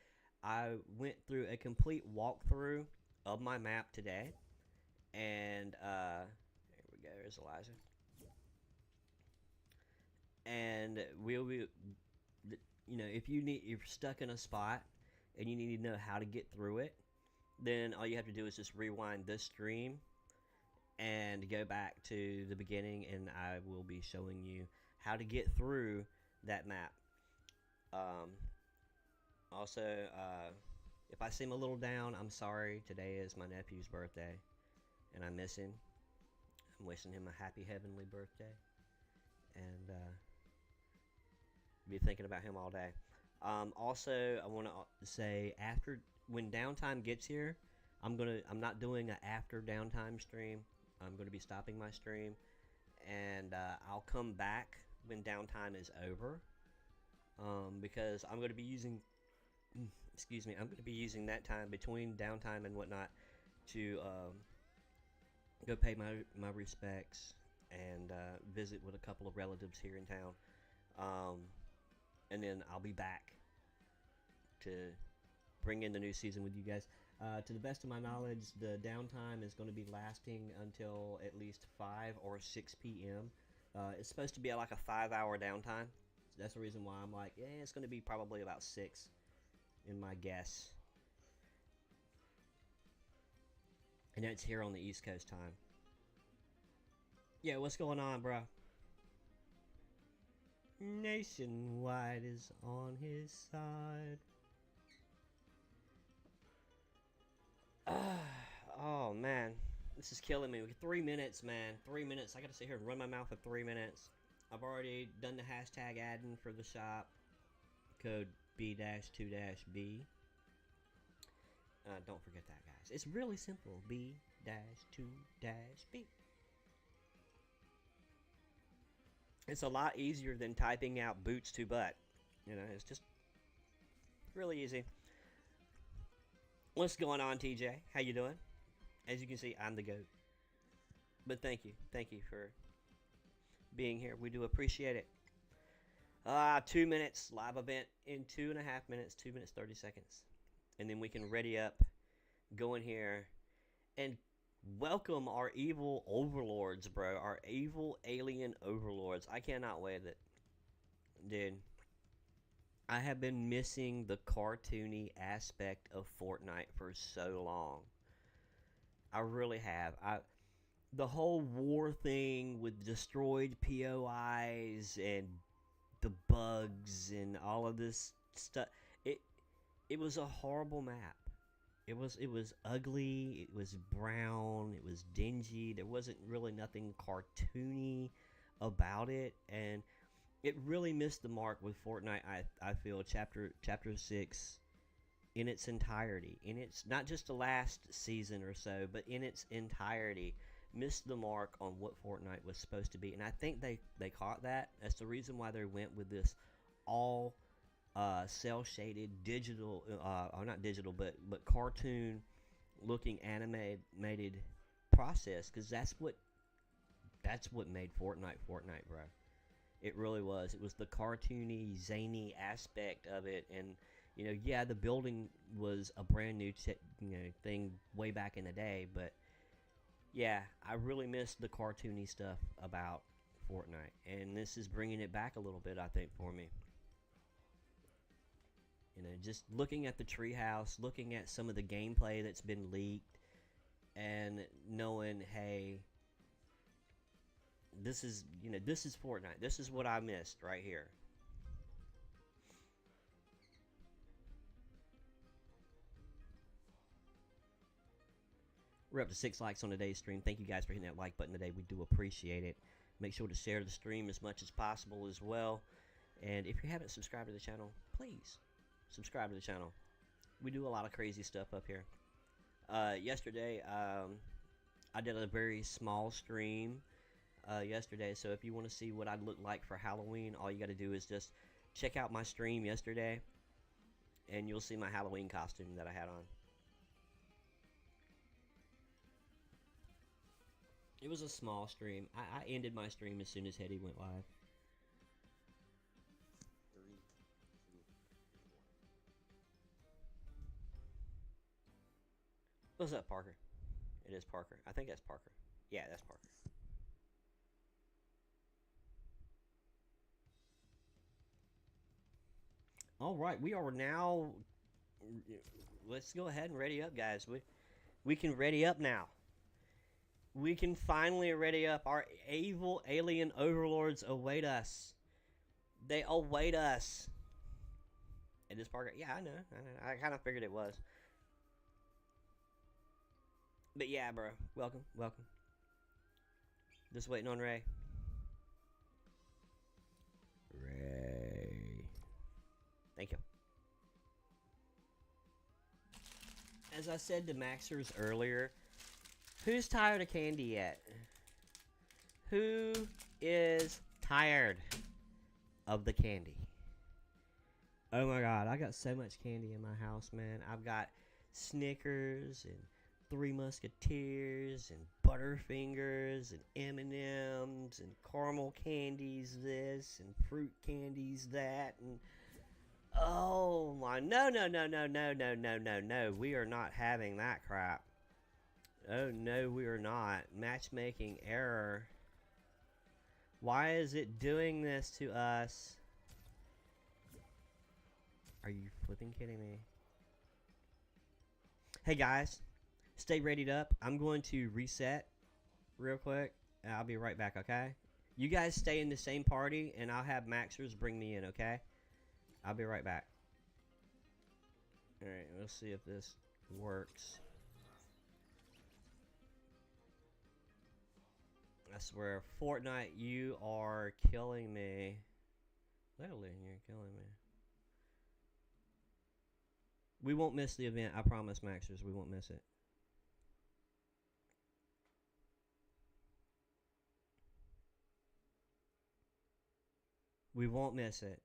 S2: I went through a complete walkthrough of my map today, and there we go. There's Elijah, and we'll be, if you're stuck in a spot and you need to know how to get through it, then all you have to do is just rewind this stream and go back to the beginning, and I will be showing you how to get through that map. Also, if I seem a little down, I'm sorry. Today is my nephew's birthday, and I miss him. I'm wishing him a happy heavenly birthday, and be thinking about him all day. Also, I want to say when downtime gets here, I'm not doing an after downtime stream. I'm going to be stopping my stream, and I'll come back when downtime is over, because I'm going to be using, I'm going to be using that time between downtime and whatnot to go pay my respects and visit with a couple of relatives here in town, and then I'll be back to bring in the new season with you guys. To the best of my knowledge, the downtime is going to be lasting until at least 5 or 6 p.m. It's supposed to be like a 5-hour downtime. So that's the reason why I'm like, yeah, it's going to be probably about 6 in my guess. And that's here on the East Coast time. Yeah, what's going on, bro? Nationwide is on his side. Oh man, this is killing me. 3 minutes, man. 3 minutes. I gotta sit here and run my mouth for 3 minutes. I've already done the hashtag adding for the shop. Code B-2-B. Don't forget that, guys. It's really simple. B-2-B. It's a lot easier than typing out boots to butt. It's just really easy. What's going on, TJ? How you doing? As you can see, I'm the GOAT. But thank you for being here. We do appreciate it. 2 minutes live event in 2.5 minutes, 2 minutes 30 seconds, and then we can ready up, go in here, and welcome our evil overlords, bro. Our evil alien overlords. I cannot wait it, dude. I have been missing the cartoony aspect of Fortnite for so long. I really have. The whole war thing with destroyed POIs and the bugs and all of this stuff. It was a horrible map. It was ugly. It was brown. It was dingy. There wasn't really nothing cartoony about it, and it really missed the mark with Fortnite. I feel chapter 6 in its entirety, in its not just the last season or so, but in its entirety, missed the mark on what Fortnite was supposed to be. And I think they caught that. That's the reason why they went with this all cell shaded digital, or not digital, but cartoon looking animated process, because that's what made Fortnite, bro. It really was. It was the cartoony, zany aspect of it, and yeah, the building was a brand new thing way back in the day, but yeah, I really missed the cartoony stuff about Fortnite, and this is bringing it back a little bit, I think, for me. Just looking at the treehouse, looking at some of the gameplay that's been leaked, and knowing, hey, this is Fortnite. This is what I missed right here. We're up to 6 likes on today's stream. Thank you guys for hitting that like button today. We do appreciate it. Make sure to share the stream as much as possible as well. And if you haven't subscribed to the channel, please subscribe to the channel. We do a lot of crazy stuff up here. Yesterday, I did a very small stream yesterday. So if you want to see what I'd look like for Halloween, all you got to do is just check out my stream yesterday, and you'll see my Halloween costume that I had on. It was a small stream. I ended my stream as soon as Hetty went live. What's up, Parker? It is Parker. I think that's Parker. Yeah, that's Parker. All right, we are now. Let's go ahead and ready up, guys. We can ready up now. We can finally ready up. Our evil alien overlords await us. They await us. It is Parker. Yeah, I know. I kind of figured it was. But yeah, bro. Welcome. Just waiting on Ray. Ray. Thank you. As I said to Maxers earlier, who's tired of candy yet? Who is tired of the candy? Oh my god, I got so much candy in my house, man. I've got Snickers and Three Musketeers and Butterfingers and M&Ms and caramel candies this and fruit candies that and oh my, no, we are not having that crap. Oh no, we are not. Matchmaking error. Why is it doing this to us? Are you flipping kidding me? Hey guys, stay readied up. I'm going to reset real quick, and I'll be right back, okay? You guys stay in the same party, and I'll have Maxers bring me in, okay? I'll be right back. Alright, let's see if this works. I swear, Fortnite, you are killing me. Literally, you're killing me. We won't miss the event, I promise, Maxers. We won't miss it. We won't miss it.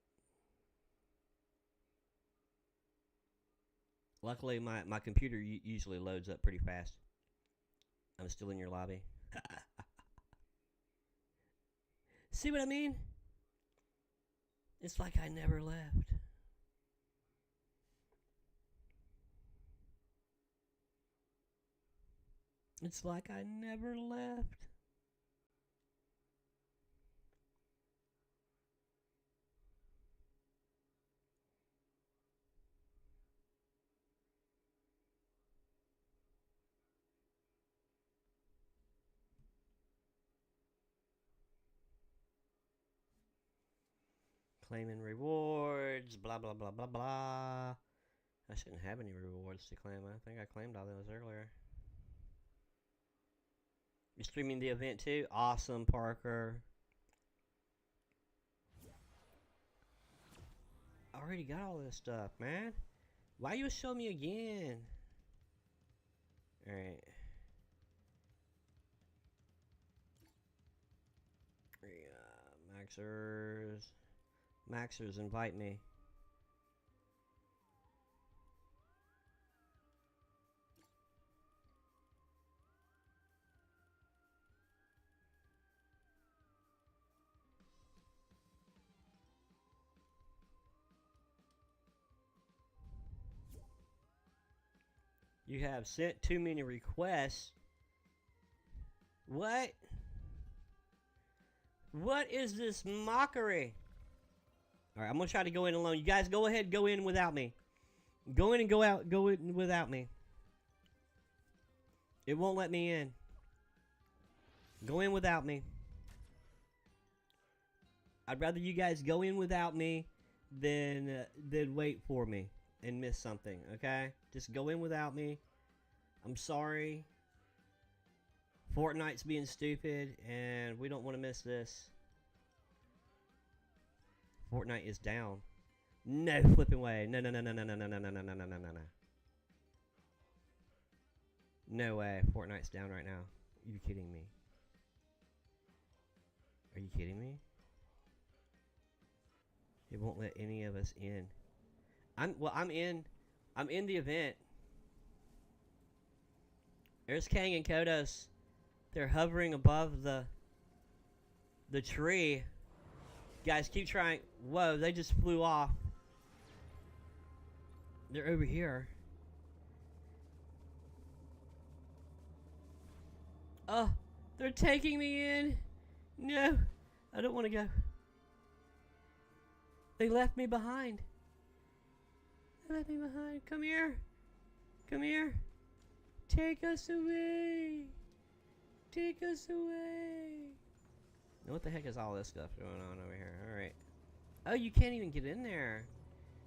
S2: Luckily, my computer usually loads up pretty fast. I'm still in your lobby. See what I mean? It's like I never left. It's like I never left. Claiming rewards, blah, blah, blah, blah, blah. I shouldn't have any rewards to claim. I think I claimed all those earlier. You're streaming the event too? Awesome, Parker. I already got all this stuff, man. Why you show me again? Alright. Maxers. Maxers, invite me. You have sent too many requests. What? What is this mockery? Alright, I'm gonna try to go in alone. You guys go ahead, go in without me. Go in and go out, go in without me. It won't let me in. Go in without me. I'd rather you guys go in without me than wait for me and miss something, okay? Just go in without me. I'm sorry. Fortnite's being stupid, and we don't want to miss this. Fortnite is down. No flipping way. No. No way. Fortnite's down right now. Are you kidding me? Are you kidding me? It won't let any of us in. I'm in the event. There's Kang and Kodos. They're hovering above the tree. Guys, keep trying. Whoa, they just flew off. They're over here. Oh, they're taking me in. No, I don't want to go. They left me behind. They left me behind. Come here. Come here. Take us away. Take us away. Now what the heck is all this stuff going on over here? Alright. Oh, you can't even get in there.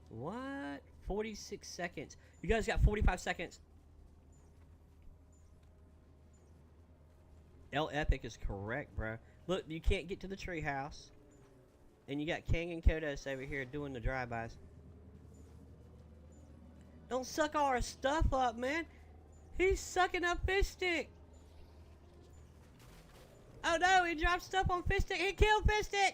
S2: What? 46 seconds. You guys got 45 seconds. L Epic is correct, bro. Look, you can't get to the treehouse. And you got King and Kodos over here doing the drive-bys. Don't suck all our stuff up, man. He's sucking up Fishstick. Oh no, he dropped stuff on Fishstick. He killed Fishstick.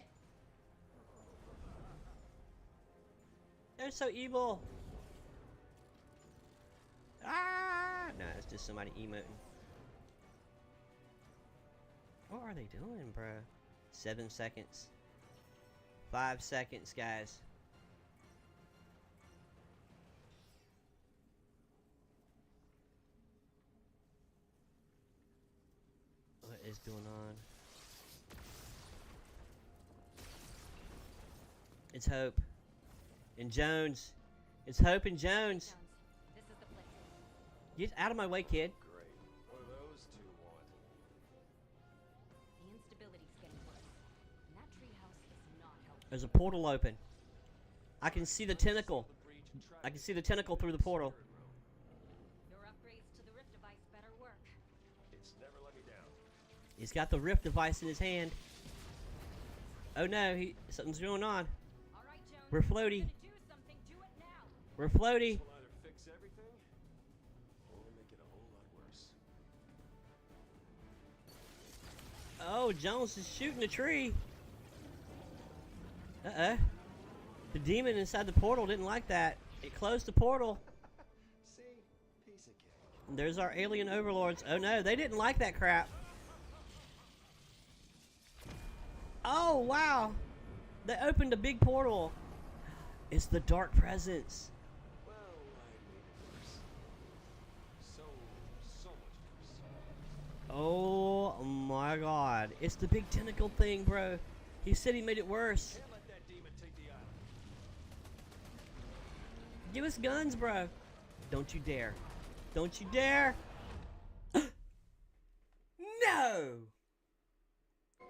S2: They're so evil. Ah! No, it's just somebody emoting. What are they doing, bro? 7 seconds. 5 seconds, guys. What is going on? It's Hope. And Jones. It's Hope and Jones.
S3: This is the place.
S2: Get out of my way, kid.
S1: Great. What do those two want?
S3: The instability's getting worse. And that treehouse is not helping.
S2: There's a portal open. I can see the tentacle. I can see the tentacle through the portal.
S3: Your upgrades to the Rift device better work.
S1: It's never let me down.
S2: He's got the Rift device in his hand. Oh no, something's going on.
S3: All right, Jones.
S2: We're floaty.
S3: If you're gonna do something, do it now.
S2: We're floaty.
S1: This will either fix everything or make it a whole lot worse.
S2: Oh, Jones is shooting a tree. Uh-oh. The demon inside the portal didn't like that. It closed the portal.
S1: See? Piece of cake.
S2: There's our alien overlords. Oh no, they didn't like that crap. Oh, wow. They opened a big portal. It's the Dark Presence.
S1: Well, I made it worse. So much worse.
S2: Oh my god. It's the big tentacle thing, bro. He said he made it worse.
S1: Can't let that demon take the island.
S2: Give us guns, bro. Don't you dare. Don't you dare. No!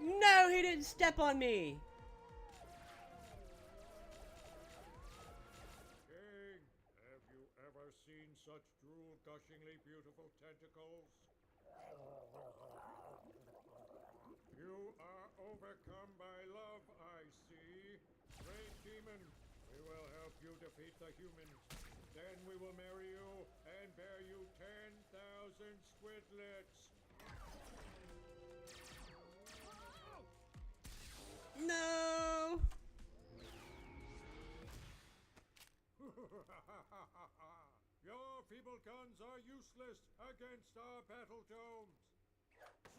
S2: No, he didn't step on me.
S4: King, have you ever seen such drool-gushingly beautiful tentacles? You are overcome by love, I see. Great demon, we will help you defeat the humans. Then we will marry you and bear you 10,000 squidlets.
S2: No!
S4: Your feeble guns are useless against our battle domes.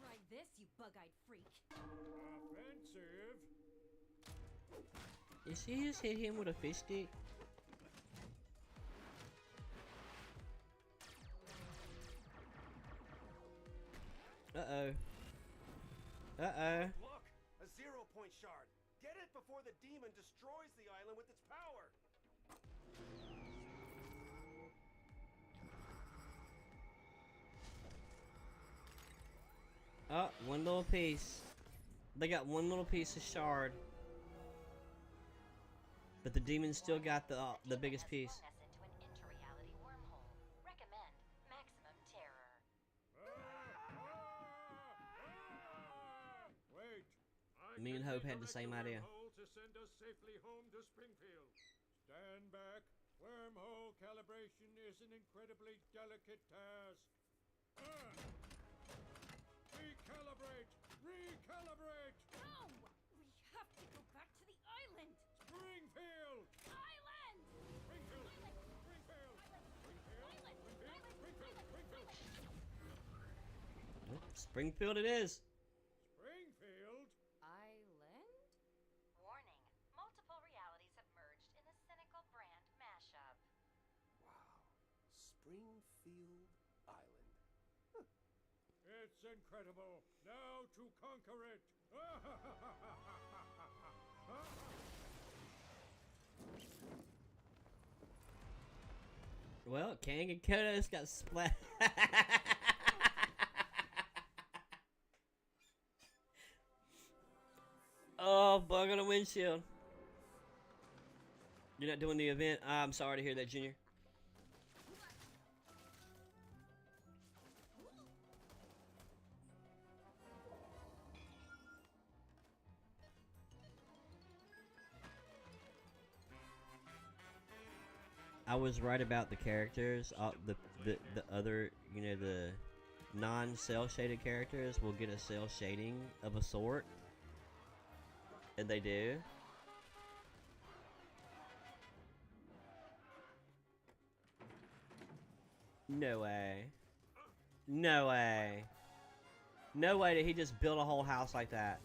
S3: Try this, you bug-eyed freak.
S4: Offensive?
S2: Did she just hit him with a fish stick? Uh-oh. Uh-oh.
S1: Look! A 0-point shard! Get it before the demon destroys the island with its power!
S2: Oh, one little piece. They got one little piece of shard. But the demon still got the biggest piece.
S3: Into an inter-reality wormhole. Recommend maximum terror.
S4: Wait.
S2: Me and Hope had the same idea.
S4: Wormhole to send us safely home to Springfield. Stand back. Wormhole calibration is an incredibly delicate task. Recalibrate! Recalibrate!
S3: No! We have to go back to the island!
S4: Springfield!
S3: Island!
S4: Springfield!
S3: Island!
S4: Springfield!
S3: Island!
S4: Springfield!
S3: Island!
S4: Springfield!
S2: Springfield it is.
S4: Springfield?
S3: Island? Warning. Multiple realities have merged in a cynical brand mashup.
S1: Wow. Springfield Island.
S4: It's incredible. Now to conquer it.
S2: Well, Kang and Kodos got splat. Oh, bug on the windshield. You're not doing the event? I'm sorry to hear that, Junior. I was right about the characters. The other, you know, the non-cell shaded characters will get a cell shading of a sort, and they do. No way. No way. No way did he just build a whole house like that.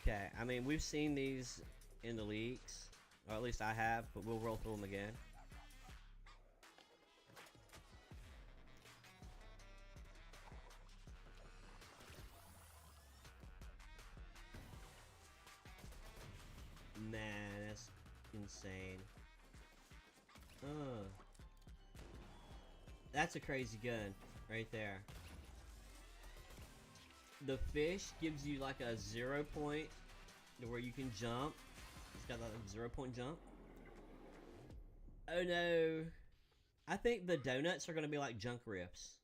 S2: Okay, I mean, we've seen these in the leaks, or at least I have, but we'll roll through them again. Man, that's insane. That's a crazy gun right there. The fish gives you like a 0 point to where you can jump. It's got like a 0 point jump. Oh no. I think the donuts are going to be like junk riffs.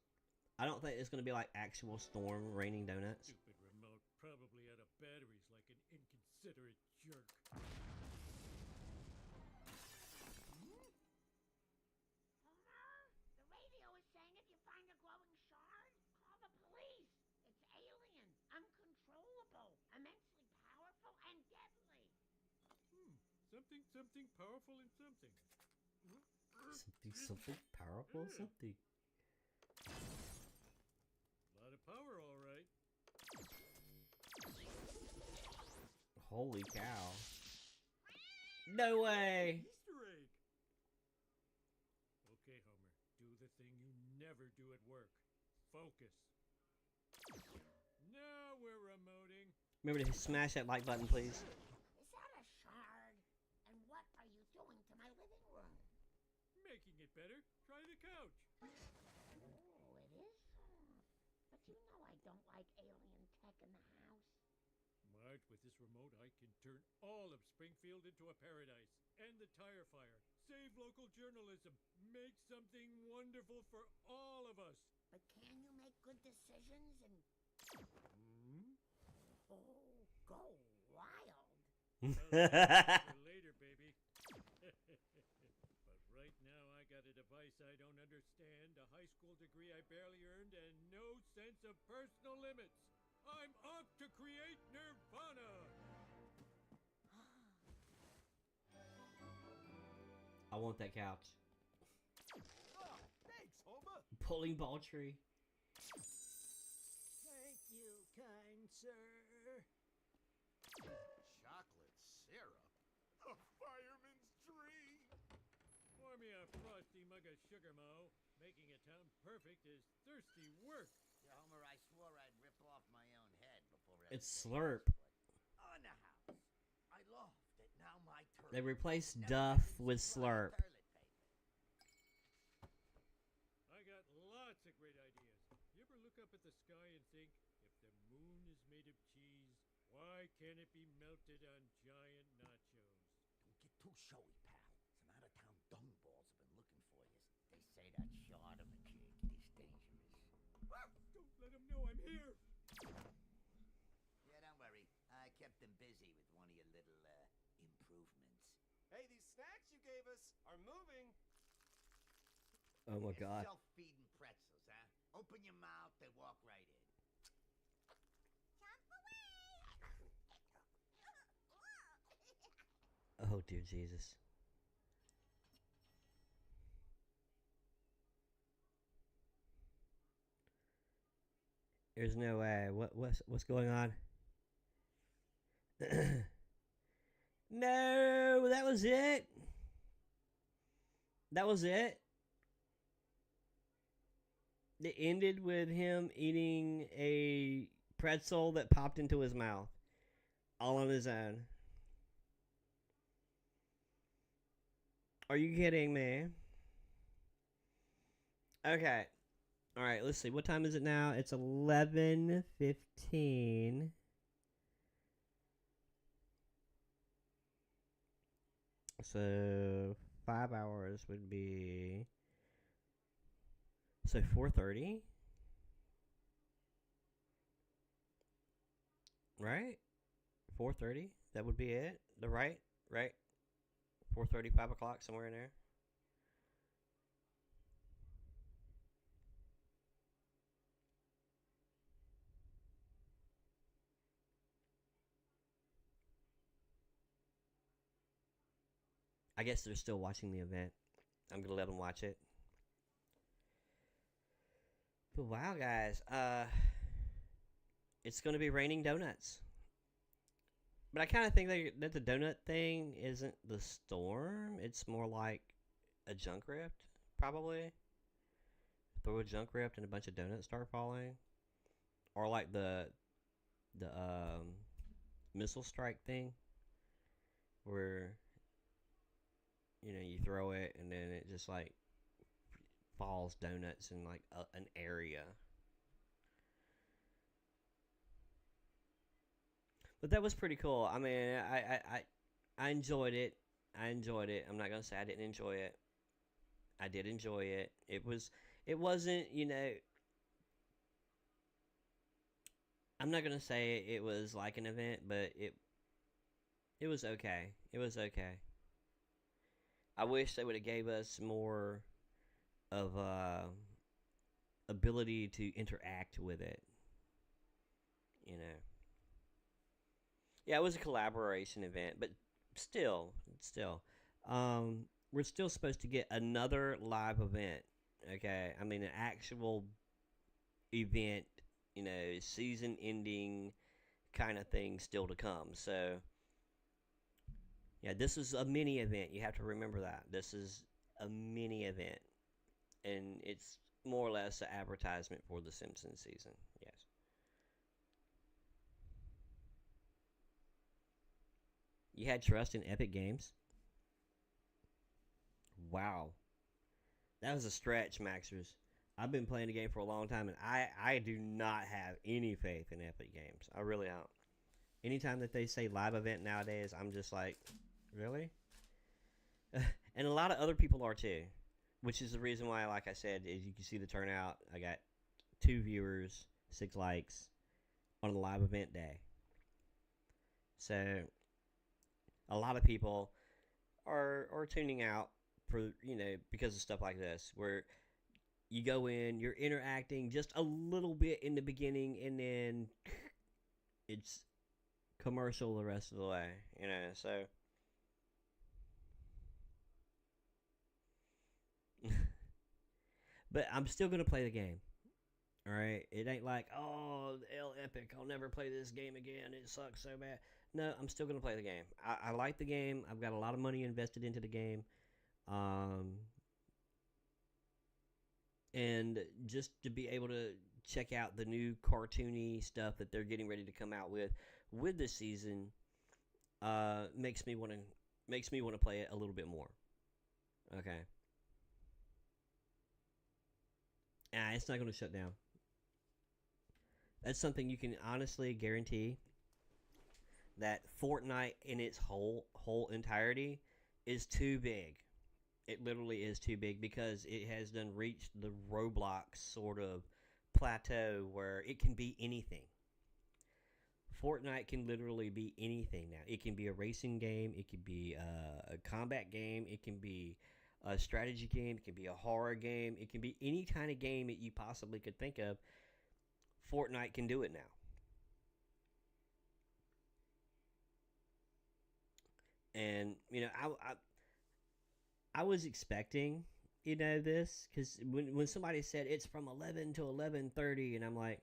S2: I don't think it's going to be like actual storm raining donuts.
S4: Stupid remote, probably out of batteries like an inconsiderate jerk.
S5: The radio is saying if you find a glowing shard, call the police. It's alien, uncontrollable, immensely powerful, and deadly.
S4: Something powerful and something.
S2: Something powerful, something.
S4: A lot of power, all right.
S2: Holy cow. No way.
S4: Easter egg. Okay, Homer. Do the thing you never do at work. Focus. Now we're remoting.
S2: Remember to smash that like button, please.
S5: Is that a shard? And what are you doing to my living room?
S4: Making it better. Try the couch.
S5: Oh, it is soft. But you know I don't like alien tech in the house.
S4: Marge, with this remote, I can turn all of Springfield into a paradise. End the tire fire. Save local journalism. Make something wonderful for all of us.
S5: But can you make good decisions and... Oh, go wild.
S4: For later, baby. But right now, I got a device I don't understand, a high school degree I barely earned, and no sense of personal limits. I'm off to create Nirvana.
S2: I want that couch.
S1: Oh, thanks, Homer.
S2: Pulling ball tree.
S1: Thank you, kind sir. Chocolate syrup? A fireman's dream.
S4: Pour me a frosty mug of sugar, Mo. Making a town perfect is thirsty work.
S6: Yeah, Homer, I swore I'd rip off my own head before
S2: It's
S6: everybody
S2: Slurp.
S6: else would. On the house. I lost it. Now my turn.
S2: They replaced
S6: Never
S2: Duff
S6: getting
S2: with
S6: dry
S2: Slurp.
S6: toilet paper.
S4: I got lots of great ideas. You ever look up at the sky and think, if the moon is made of cheese, why can't it be melted on giant nachos?
S6: Don't get too showy, pal. Some out-of-town dumballs have been looking for you. They say that shot of a chick is dangerous.
S4: Don't let them know I'm here.
S6: Yeah, don't worry. I kept them busy with one of your little, improvements.
S1: Hey, these snacks you gave us are moving.
S2: Oh my
S6: They're
S2: god.
S6: self-feeding pretzels, huh? Open your mouth, they walk right in.
S2: Oh dear Jesus. There's no way. What's going on? No, that was it. That was it. It ended with him eating a pretzel that popped into his mouth, all on his own. Are you kidding me? Okay. All right, let's see. What time is it now? It's 11:15. So 5 hours would be, so 4:30, right? 4:30. That would be it. The right. 4:30, 5 o'clock, somewhere in there. I guess they're still watching the event. I'm gonna let them watch it. But wow, guys, it's gonna be raining donuts. But I kind of think that the donut thing isn't the storm. It's more like a junk rift, probably. Throw a junk rift and a bunch of donuts start falling, or like the missile strike thing, where you throw it and then it just like falls donuts in like an area. But that was pretty cool. I mean, I enjoyed it. I enjoyed it. I'm not gonna say I didn't enjoy it. I did enjoy it. It wasn't, I'm not gonna say it was like an event, but it was okay. It was okay. I wish they would have gave us more of ability to interact with it. You know. Yeah, it was a collaboration event, but still, we're still supposed to get another live event. Okay, I mean an actual event, season ending kind of thing still to come. So, yeah, this is a mini event. You have to remember that this is a mini event, and it's more or less an advertisement for the Simpsons season. Yes. You had trust in Epic Games? Wow. That was a stretch, Maxers. I've been playing the game for a long time, and I do not have any faith in Epic Games. I really don't. Anytime that they say live event nowadays, I'm just like, really? And a lot of other people are too, which is the reason why, like I said, as you can see the turnout, I got 2 viewers, 6 likes on a live event day. So a lot of people are tuning out for because of stuff like this, where you go in, you're interacting just a little bit in the beginning, and then it's commercial the rest of the way, so but I'm still gonna play the game. All right, it ain't like, oh, L Epic, I'll never play this game again, it sucks so bad. No, I'm still gonna play the game. I like the game. I've got a lot of money invested into the game, and just to be able to check out the new cartoony stuff that they're getting ready to come out with this season, makes me want to play it a little bit more. Okay. It's not going to shut down. That's something you can honestly guarantee, that Fortnite in its whole entirety is too big. It literally is too big, because it has done reached the Roblox sort of plateau where it can be anything. Fortnite can literally be anything now. It can be a racing game. It can be a combat game. It can be a strategy game. It can be a horror game. It can be any kind of game that you possibly could think of. Fortnite can do it now. And I was expecting this, because when somebody said it's from 11 to 11:30, and I'm like,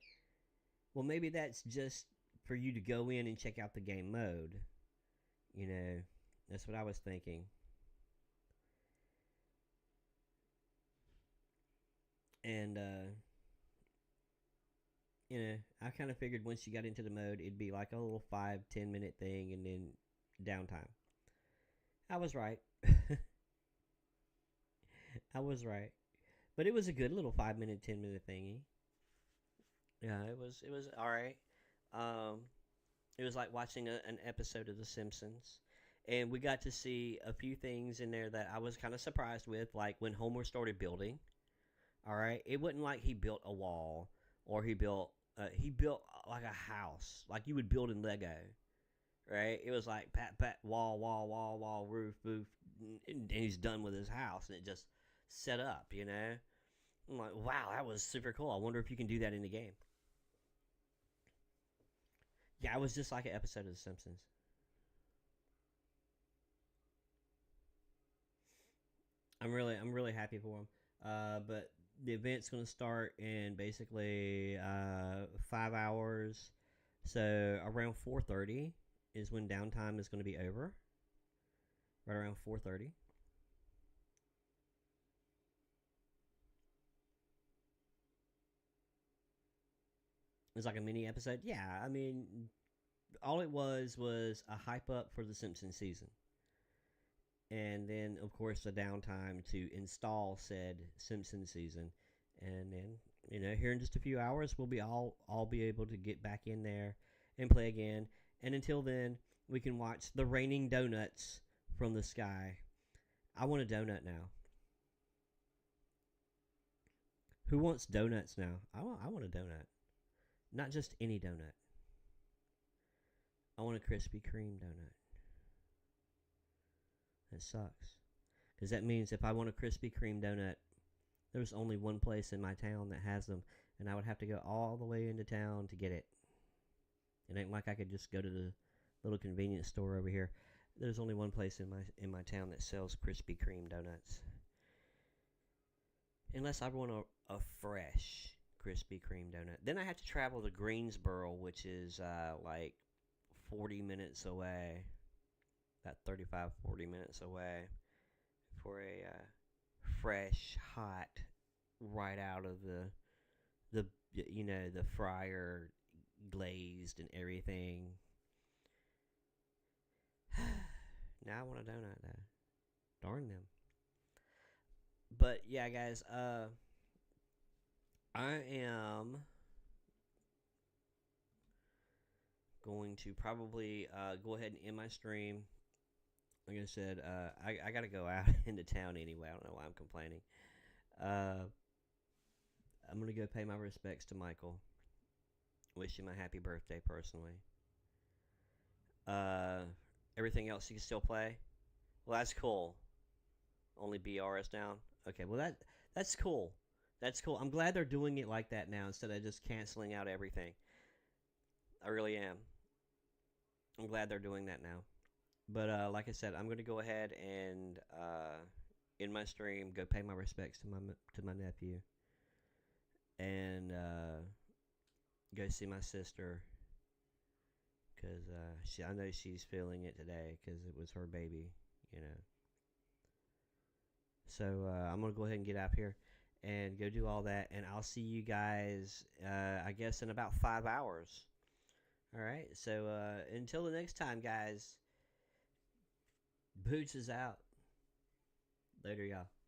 S2: well, maybe that's just for you to go in and check out the game mode, You know, that's what I was thinking. And you know, I kind of figured once you got into the mode, it'd be like a little 5-10 minute thing, and then downtime. I was right. I was right, but it was a good little 5 minute, 10 minute thingy. Yeah, it was all right. Um, it was like watching an episode of The Simpsons, and we got to see a few things in there that I was kind of surprised with, like when Homer started building. All right, it wasn't like he built a wall or he built like a house, like you would build in Lego. Right? It was like pat pat wall wall wall wall roof roof, and he's done with his house, and it just set up. You know, I'm like, wow, that was super cool. I wonder if you can do that in the game. Yeah, it was just like an episode of The Simpsons. I'm really happy for him. But the event's gonna start in basically 5 hours. So around 4:30 is when downtime is gonna be over. Right around 4:30. It's like a mini episode. Yeah, I mean, all it was a hype up for the Simpsons season, and then of course the downtime to install said Simpsons season, and then here in just a few hours we'll be all be able to get back in there and play again, and until then we can watch the raining donuts from the sky. I want a donut now. Who wants donuts now? I want a donut, not just any donut. I want a Krispy Kreme donut. That sucks. Because that means if I want a Krispy Kreme donut, there's only one place in my town that has them, and I would have to go all the way into town to get it. It ain't like I could just go to the little convenience store over here. There's only one place in my town that sells Krispy Kreme donuts. Unless I want a fresh Krispy Kreme donut. Then I have to travel to Greensboro, which is like 40 minutes away. About 35, 40 minutes away for a fresh, hot, right out of the fryer, glazed and everything. Now I want a donut though. Darn them. But yeah, guys, I am going to probably go ahead and end my stream. Like I said, I got to go out into town anyway. I don't know why I'm complaining. Uh, I'm going to go pay my respects to Michael. Wish him a happy birthday personally. Uh, Everything else you can still play? Well, that's cool. Only BR is down? Okay, well that's cool. That's cool. I'm glad they're doing it like that now instead of just canceling out everything. I really am. I'm glad they're doing that now. But like I said, I'm going to go ahead and in my stream go pay my respects to my nephew, and go see my sister because I know she's feeling it today because it was her baby, you know. So I'm gonna go ahead and get out here and go do all that, and I'll see you guys I guess in about 5 hours. All right. So until the next time, guys. Boots is out. Later, y'all.